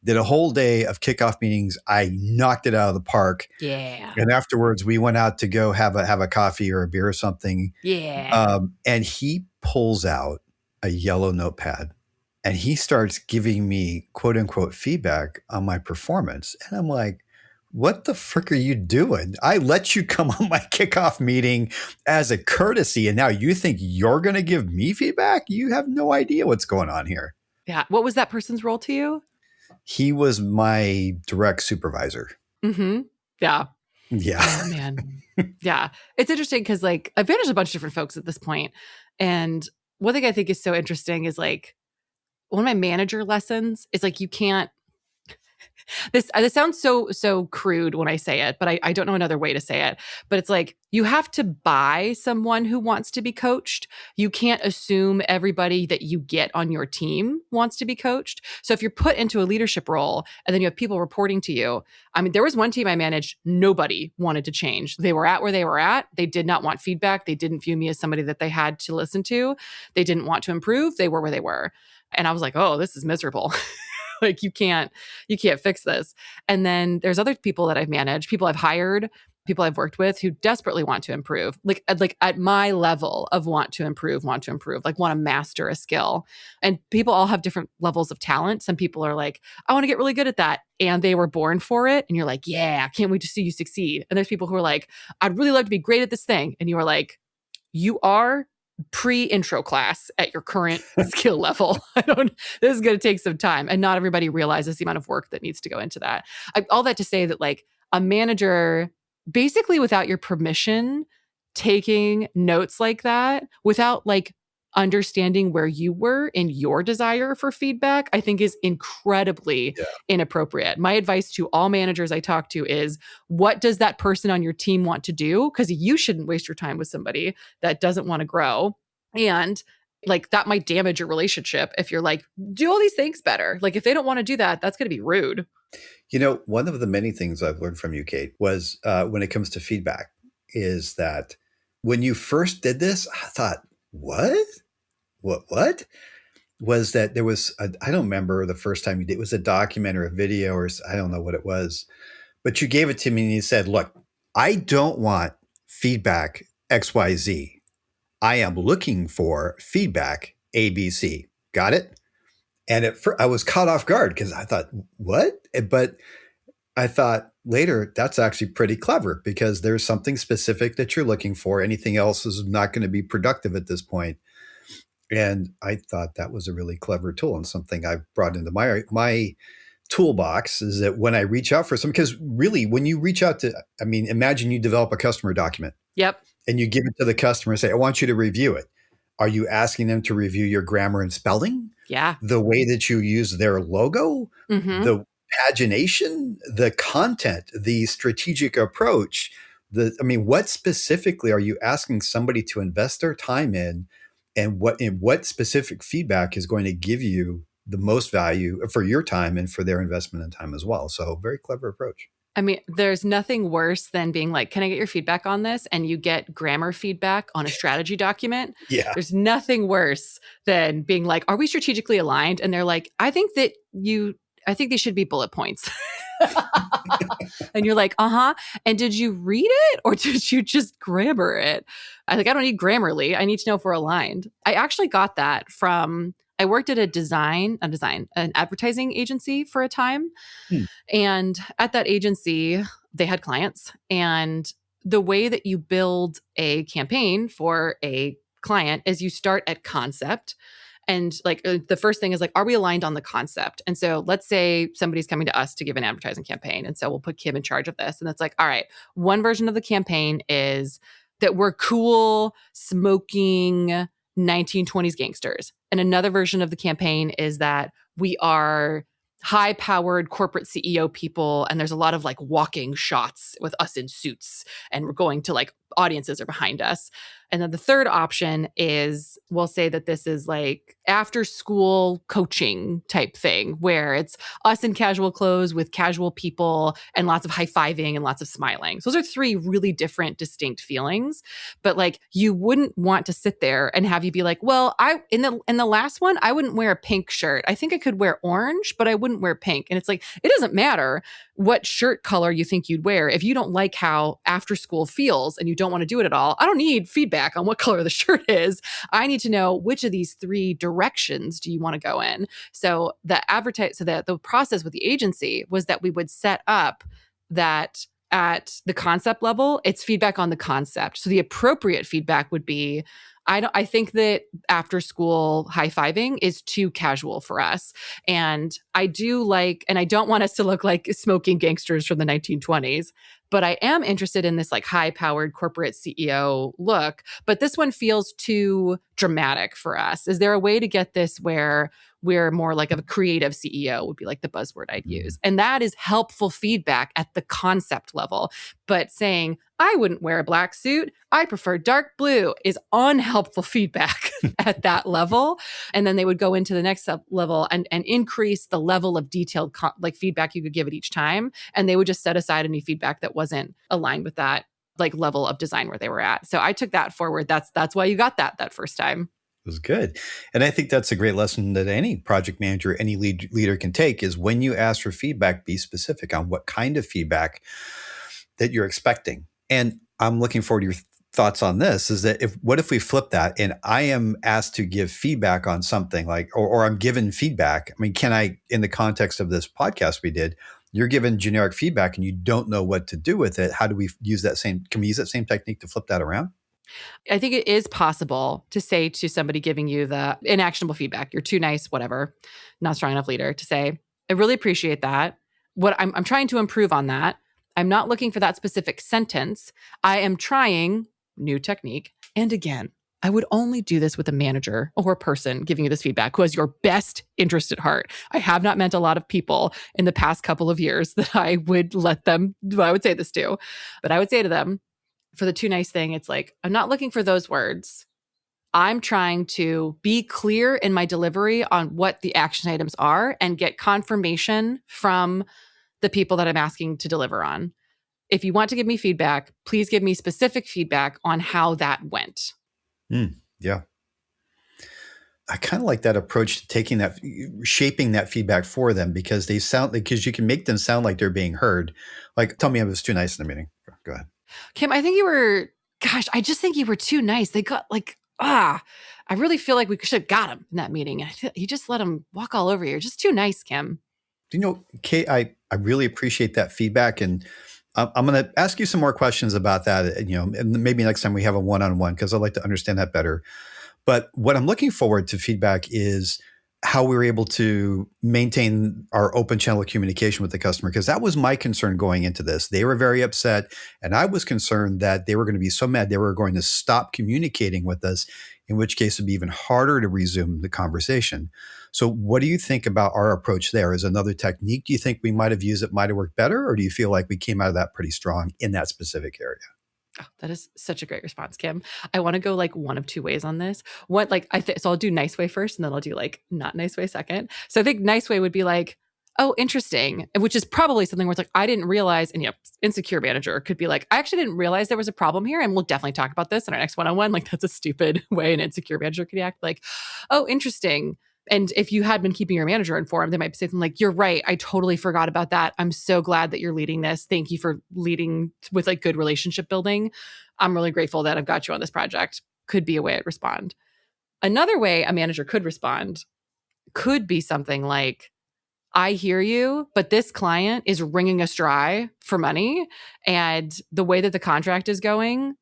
Did a whole day of kickoff meetings. I knocked it out of the park. Yeah. And afterwards, we went out to go have a coffee or a beer or something. Yeah. And he pulls out a yellow notepad and he starts giving me quote unquote feedback on my performance. And I'm like, what the frick are you doing? I let you come on my kickoff meeting as a courtesy. And now you think you're going to give me feedback? You have no idea what's going on here. Yeah. What was that person's role to you? He was my direct supervisor. Mm-hmm. Yeah. Yeah. Oh, man. Yeah. It's interesting because like I've managed a bunch of different folks at this point. And one thing I think is so interesting is like one of my manager lessons is like you can't this sounds so crude when I say it, but I don't know another way to say it. But it's like you have to buy someone who wants to be coached. You can't assume everybody that you get on your team wants to be coached. So if you're put into a leadership role and then you have people reporting to you, I mean, there was one team I managed, nobody wanted to change. They were at where they were at. They did not want feedback. They didn't view me as somebody that they had to listen to. They didn't want to improve. They were where they were. And I was like, oh, this is miserable. Like you can't fix this. And then there's other people that I've managed, people I've hired, people I've worked with who desperately want to improve, like at my level of want to improve, like want to master a skill. And people all have different levels of talent. Some people are like, I want to get really good at that. And they were born for it. And you're like, yeah, can't wait to see you succeed. And there's people who are like, I'd really love to be great at this thing. And you are like, you are pre-intro class at your current skill level. This is going to take some time. And not everybody realizes the amount of work that needs to go into that. All that to say that like a manager, basically without your permission, taking notes like that without like understanding where you were in your desire for feedback, I think is incredibly inappropriate. My advice to all managers I talk to is, what does that person on your team want to do? Because you shouldn't waste your time with somebody that doesn't want to grow. And like that might damage your relationship if you're like, do all these things better. Like if they don't want to do that, that's going to be rude. You know, one of the many things I've learned from you, Kate, was when it comes to feedback, is that when you first did this, I thought, what? Was that there was, I don't remember the first time you did, it was a document or a video or I don't know what it was, but you gave it to me and you said, look, I don't want feedback XYZ. I am looking for feedback ABC. Got it? And I was caught off guard because I thought, what? But I thought later, that's actually pretty clever because there's something specific that you're looking for. Anything else is not going to be productive at this point. And I thought that was a really clever tool and something I've brought into my toolbox, is that when I reach out for some, because really when you reach out to, I mean, imagine you develop a customer document. Yep. And you give it to the customer and say, I want you to review it. Are you asking them to review your grammar and spelling? Yeah. The way that you use their logo, the pagination, the content, the strategic approach, what specifically are you asking somebody to invest their time in, and what specific feedback is going to give you the most value for your time and for their investment in time as well? So very clever approach. I mean, there's nothing worse than being like, can I get your feedback on this? And you get grammar feedback on a strategy document. Yeah. There's nothing worse than being like, are we strategically aligned? And they're like, I think they should be bullet points. And you're like, and did you read it or did you just grammar it? I don't need Grammarly. I need to know if we're aligned. I actually got that from, I worked at an advertising agency for a time. And at that agency, they had clients. And the way that you build a campaign for a client is you start at concept. And like the first thing is like, are we aligned on the concept? And so let's say somebody's coming to us to give an advertising campaign. And so we'll put Kim in charge of this. And it's like, all right, one version of the campaign is that we're cool, smoking 1920s gangsters. And another version of the campaign is that we are high-powered corporate CEO people, and there's a lot of like walking shots with us in suits, and we're going to like audiences are behind us. And then the third option is, we'll say that this is like after school coaching type thing, where it's us in casual clothes with casual people and lots of high-fiving and lots of smiling. So those are three really different, distinct feelings. But like, you wouldn't want to sit there and have you be like, well, in the last one, I wouldn't wear a pink shirt. I think I could wear orange, but I wouldn't wear pink. And it's like, it doesn't matter what shirt color you think you'd wear. If you don't like how after school feels and you don't want to do it at all, I don't need feedback on what color the shirt is. I need to know which of these three directions do you want to go in. So the process with the agency was that we would set up that at the concept level, it's feedback on the concept. So the appropriate feedback would be, I think that after school high-fiving is too casual for us. And I don't want us to look like smoking gangsters from the 1920s, but I am interested in this like high-powered corporate CEO look. But this one feels too dramatic for us. Is there a way to get this where we're more like a creative CEO would be like the buzzword I'd use. And that is helpful feedback at the concept level. But saying, I wouldn't wear a black suit, I prefer dark blue, is unhelpful feedback at that level. And then they would go into the next level and increase the level of detailed feedback you could give it each time. And they would just set aside any feedback that wasn't aligned with that like level of design where they were at. So I took that forward. That's why you got that first time. was good. And I think that's a great lesson that any project manager, any leader can take is when you ask for feedback, be specific on what kind of feedback that you're expecting. And I'm looking forward to your thoughts on this is that what if we flip that and I am asked to give feedback on something like, or I'm given feedback. I mean, can I, in the context of this podcast we did, you're given generic feedback and you don't know what to do with it. How do we use that can we use that same technique to flip that around? I think it is possible to say to somebody giving you the inactionable feedback, you're too nice, whatever, not strong enough leader, to say, I really appreciate that. What I'm trying to improve on that. I'm not looking for that specific sentence. I am trying new technique. And again, I would only do this with a manager or a person giving you this feedback who has your best interest at heart. I have not met a lot of people in the past couple of years that I would say this to, but I would say to them, for the too nice thing, it's like, I'm not looking for those words. I'm trying to be clear in my delivery on what the action items are and get confirmation from the people that I'm asking to deliver on. If you want to give me feedback, please give me specific feedback on how that went. Yeah. I kind of like that approach to shaping that feedback for them because you can make them sound like they're being heard. Like, tell me I was too nice in the meeting. Go ahead. Kim, I just think you were too nice. They got I really feel like we should have got him in that meeting. You just let him walk all over you. You're just too nice, Kim. Kate, I really appreciate that feedback. And I'm going to ask you some more questions about that, and maybe next time we have a one-on-one because I'd like to understand that better. But what I'm looking forward to feedback is how we were able to maintain our open channel of communication with the customer, because that was my concern going into this. They were very upset, and I was concerned that they were going to be so mad they were going to stop communicating with us, in which case it'd be even harder to resume the conversation. So what do you think about our approach there? Is another technique do you think we might have used that might have worked better, or do you feel like we came out of that pretty strong in that specific area? Oh, that is such a great response, Kim. I want to go one of two ways on this. So I'll do nice way first, and then I'll do not nice way second. So I think nice way would be oh, interesting, which is probably something where it's I didn't realize, and insecure manager could be I actually didn't realize there was a problem here, and we'll definitely talk about this in our next one-on-one. That's a stupid way an insecure manager could act. Oh, interesting. And if you had been keeping your manager informed, they might say something you're right. I totally forgot about that. I'm so glad that you're leading this. Thank you for leading with good relationship building. I'm really grateful that I've got you on this project. Could be a way I'd respond. Another way a manager could respond could be something I hear you, but this client is wringing us dry for money. And the way that the contract is going,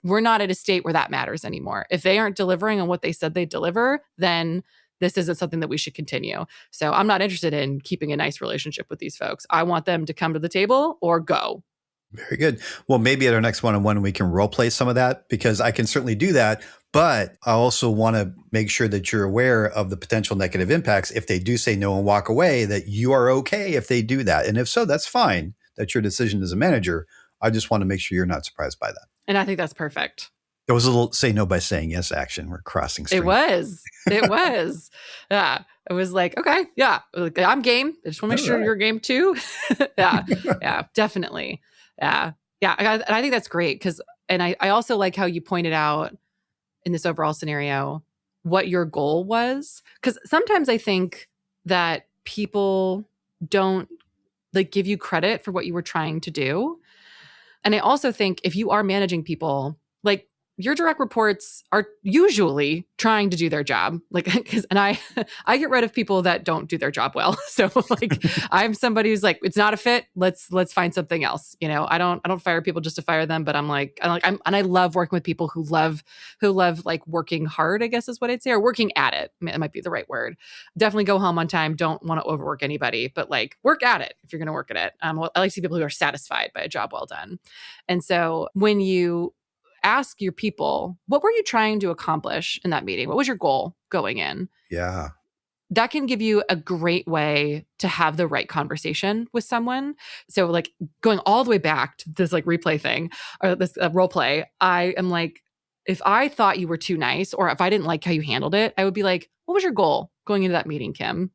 we're not at a state where that matters anymore. If they aren't delivering on what they said they'd deliver, then this isn't something that we should continue. So I'm not interested in keeping a nice relationship with these folks. I want them to come to the table or go. Very good. Well, maybe at our next one-on-one, we can role play some of that because I can certainly do that. But I also want to make sure that you're aware of the potential negative impacts if they do say no and walk away, that you are okay if they do that. And if so, that's fine. That's your decision as a manager. I just want to make sure you're not surprised by that. And I think that's perfect. There was a little say no by saying yes action. We're crossing streams. It was. Yeah. It was okay. Yeah. I'm game. I just want to make sure you're game too. Yeah. Yeah. Definitely. Yeah. Yeah. And I think that's great and I also like how you pointed out in this overall scenario what your goal was. Because sometimes I think that people don't give you credit for what you were trying to do. And I also think if you are managing people, your direct reports are usually trying to do their job. And I get rid of people that don't do their job well. So I'm somebody who's it's not a fit. Let's find something else. I don't fire people just to fire them, but I love working with people who love working hard, I guess is what I'd say, or working at it. It might be the right word. Definitely go home on time. Don't want to overwork anybody, but work at it if you're going to work at it. I like to see people who are satisfied by a job well done. And so when you ask your people, what were you trying to accomplish in that meeting? What was your goal going in? Yeah. That can give you a great way to have the right conversation with someone. So going all the way back to this replay thing or this role play, I am if I thought you were too nice or if I didn't like how you handled it, I would be what was your goal going into that meeting, Kim?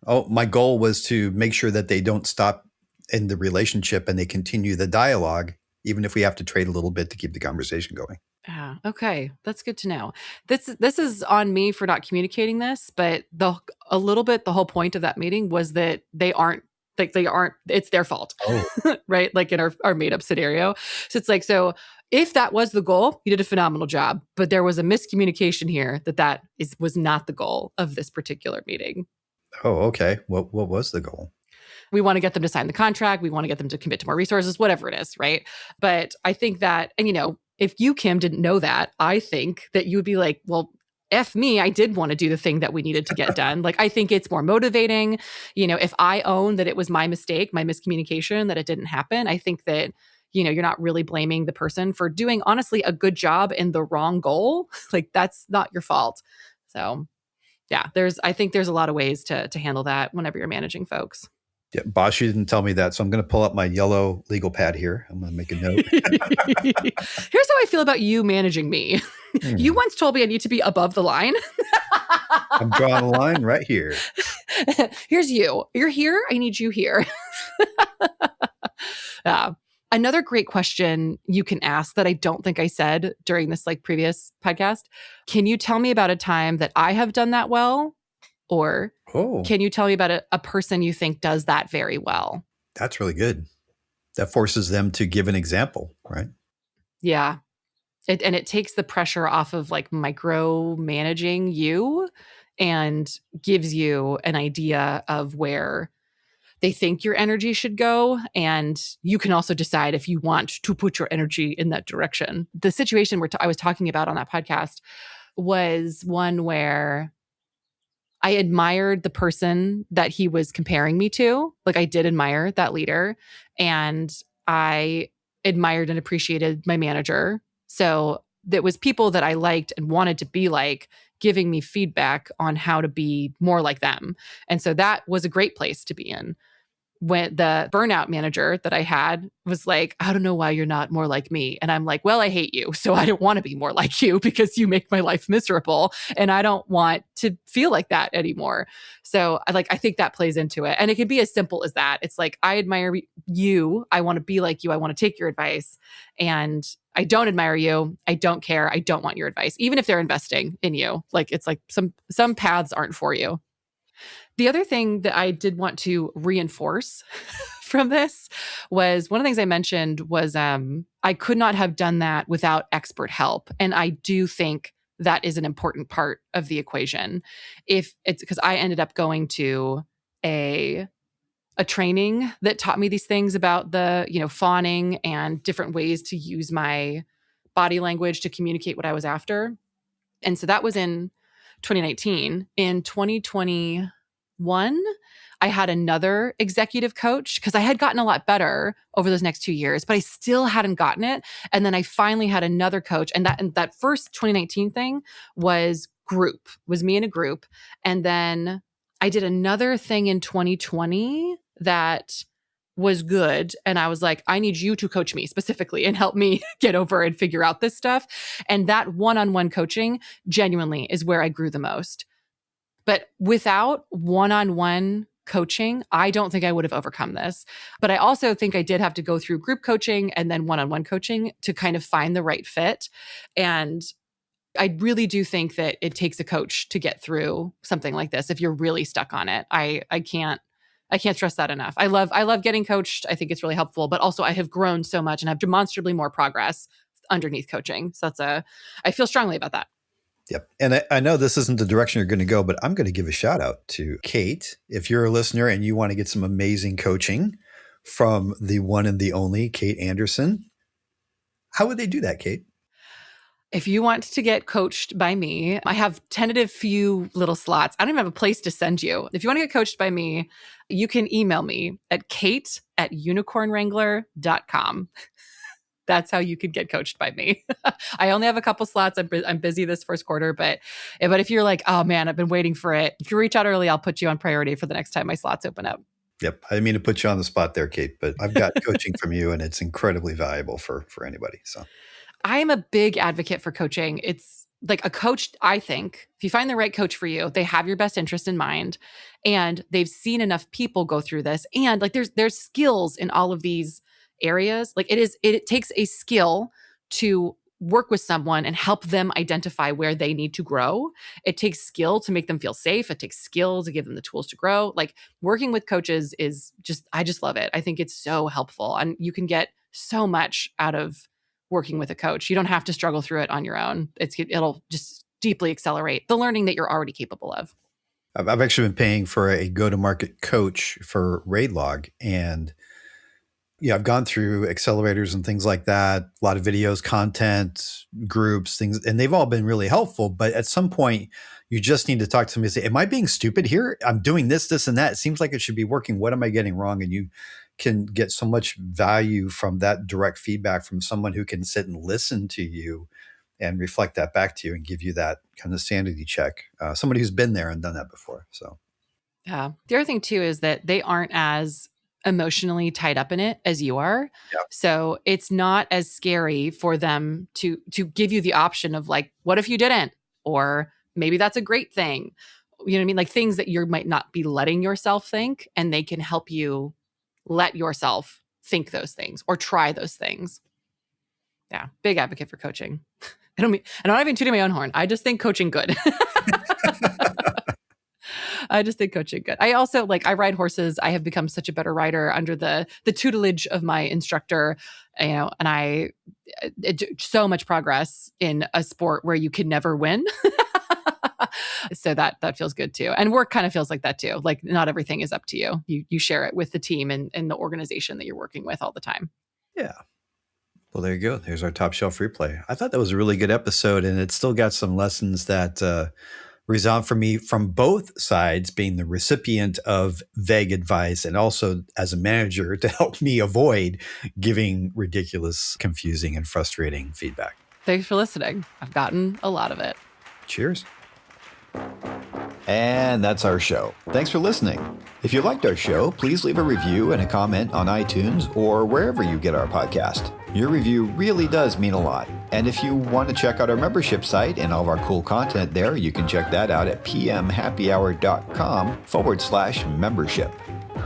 Oh, my goal was to make sure that they don't stop in the relationship and they continue the dialogue even if we have to trade a little bit to keep the conversation going. Yeah. Okay. That's good to know. This is on me for not communicating this, but a little bit the whole point of that meeting was that they aren't, it's their fault. Oh. Right? Like in our made up scenario. So it's like, so if that was the goal, you did a phenomenal job, but there was a miscommunication here that was not the goal of this particular meeting. Oh, okay. What was the goal? We want to get them to sign the contract. We want to get them to commit to more resources, whatever it is, right? But I think that, and if you, Kim, didn't know that, I think that you would be like, well, F me, I did want to do the thing that we needed to get done. Like, I think it's more motivating. If I own that it was my mistake, my miscommunication, that it didn't happen, I think that, you're not really blaming the person for doing, honestly, a good job in the wrong goal. Like, that's not your fault. So yeah, I think there's a lot of ways to handle that whenever you're managing folks. Yeah, boss, you didn't tell me that. So I'm going to pull up my yellow legal pad here. I'm going to make a note. Here's how I feel about you managing me. You once told me I need to be above the line. I'm drawing a line right here. Here's you. You're here. I need you here. Another great question you can ask that I don't think I said during this previous podcast. Can you tell me about a time that I have done that well? Or can you tell me about a person you think does that very well? That's really good. That forces them to give an example, right? Yeah. It takes the pressure off of micromanaging you and gives you an idea of where they think your energy should go. And you can also decide if you want to put your energy in that direction. The situation I was talking about on that podcast was one where I admired the person that he was comparing me to. I did admire that leader, and I admired and appreciated my manager. So there was people that I liked and wanted to be like, giving me feedback on how to be more like them. And so that was a great place to be in. When the burnout manager that I had was like, I don't know why you're not more like me. And I'm like, well, I hate you. So I don't want to be more like you because you make my life miserable. And I don't want to feel like that anymore. So I think that plays into it. And it can be as simple as that. It's like, I admire you. I want to be like you. I want to take your advice. And I don't admire you. I don't care. I don't want your advice, even if they're investing in you. It's like some paths aren't for you. The other thing that I did want to reinforce from this was one of the things I mentioned was I could not have done that without expert help. And I do think that is an important part of the equation. If it's because I ended up going to a training that taught me these things about the, fawning and different ways to use my body language to communicate what I was after. And so that was in 2019. In 2021, I had another executive coach because I had gotten a lot better over those next 2 years, but I still hadn't gotten it. And then I finally had another coach. And that first 2019 thing was me in a group. And then I did another thing in 2020 that was good. And I was like, I need you to coach me specifically and help me get over and figure out this stuff. And that one-on-one coaching genuinely is where I grew the most. But without one-on-one coaching, I don't think I would have overcome this. But I also think I did have to go through group coaching and then one-on-one coaching to kind of find the right fit. And I really do think that it takes a coach to get through something like this if you're really stuck on it. I can't stress that enough. I love getting coached. I think it's really helpful, but also I have grown so much and have demonstrably more progress underneath coaching. So I feel strongly about that. Yep. And I know this isn't the direction you're going to go, but I'm going to give a shout out to Kate. If you're a listener and you want to get some amazing coaching from the one and the only Kate Anderson, how would they do that, Kate? If you want to get coached by me, I have tentative few little slots. I don't even have a place to send you. If you want to get coached by me, you can email me at kate@unicornwrangler.com. That's how you could get coached by me. I only have a couple slots. I'm busy this first quarter, but if you're like, oh man, I've been waiting for it. If you reach out early, I'll put you on priority for the next time my slots open up. Yep. I didn't mean to put you on the spot there, Kate, but I've got coaching from you and it's incredibly valuable for anybody. So I am a big advocate for coaching. It's like a coach, I think, if you find the right coach for you, they have your best interest in mind and they've seen enough people go through this. And there's skills in all of these areas. Like it takes a skill to work with someone and help them identify where they need to grow. It takes skill to make them feel safe. It takes skill to give them the tools to grow. Like working with coaches is I just love it. I think it's so helpful, and you can get so much out of working with a coach. You don't have to struggle through it on your own. It'll just deeply accelerate the learning that you're already capable of. I've actually been paying for a go-to-market coach for RaidLog, and I've gone through accelerators and things like that, a lot of videos, content, groups, things, and they've all been really helpful. But at some point, you just need to talk to somebody and say, am I being stupid here? I'm doing this, this, and that. It seems like it should be working. What am I getting wrong? And you can get so much value from that direct feedback from someone who can sit and listen to you and reflect that back to you and give you that kind of sanity check. Somebody who's been there and done that before. So, yeah. The other thing too is that they aren't as emotionally tied up in it as you are. Yep. So it's not as scary for them to give you the option of like, what if you didn't? Or maybe that's a great thing. You know what I mean? Like things that you might not be letting yourself think, and they can help you let yourself think those things or try those things. Yeah. Big advocate for coaching. I'm not even tooting my own horn. I just think coaching good. I just think coaching good. I also I ride horses. I have become such a better rider under the tutelage of my instructor, and so much progress in a sport where you can never win. So that feels good too. And work kind of feels like that too. Like not everything is up to you. You share it with the team and the organization that you're working with all the time. Yeah. Well, there you go. There's our top shelf replay. I thought that was a really good episode, and it still got some lessons that resound for me from both sides, being the recipient of vague advice and also as a manager to help me avoid giving ridiculous, confusing, and frustrating feedback. Thanks for listening. I've gotten a lot of it. Cheers. And that's our show. Thanks for listening. If you liked our show, please leave a review and a comment on iTunes or wherever you get our podcast. Your review really does mean a lot. And if you want to check out our membership site and all of our cool content there, you can check that out at pmhappyhour.com/membership.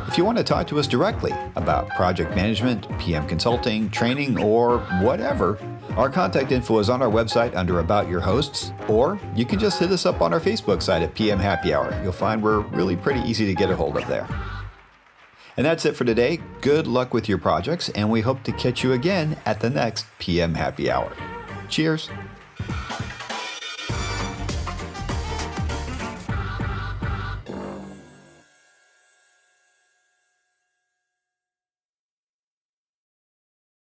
If you want to talk to us directly about project management, PM consulting, training, or whatever, our contact info is on our website under About Your Hosts, or you can just hit us up on our Facebook site at PM Happy Hour. You'll find we're really pretty easy to get a hold of there. And that's it for today. Good luck with your projects, and we hope to catch you again at the next PM Happy Hour. Cheers.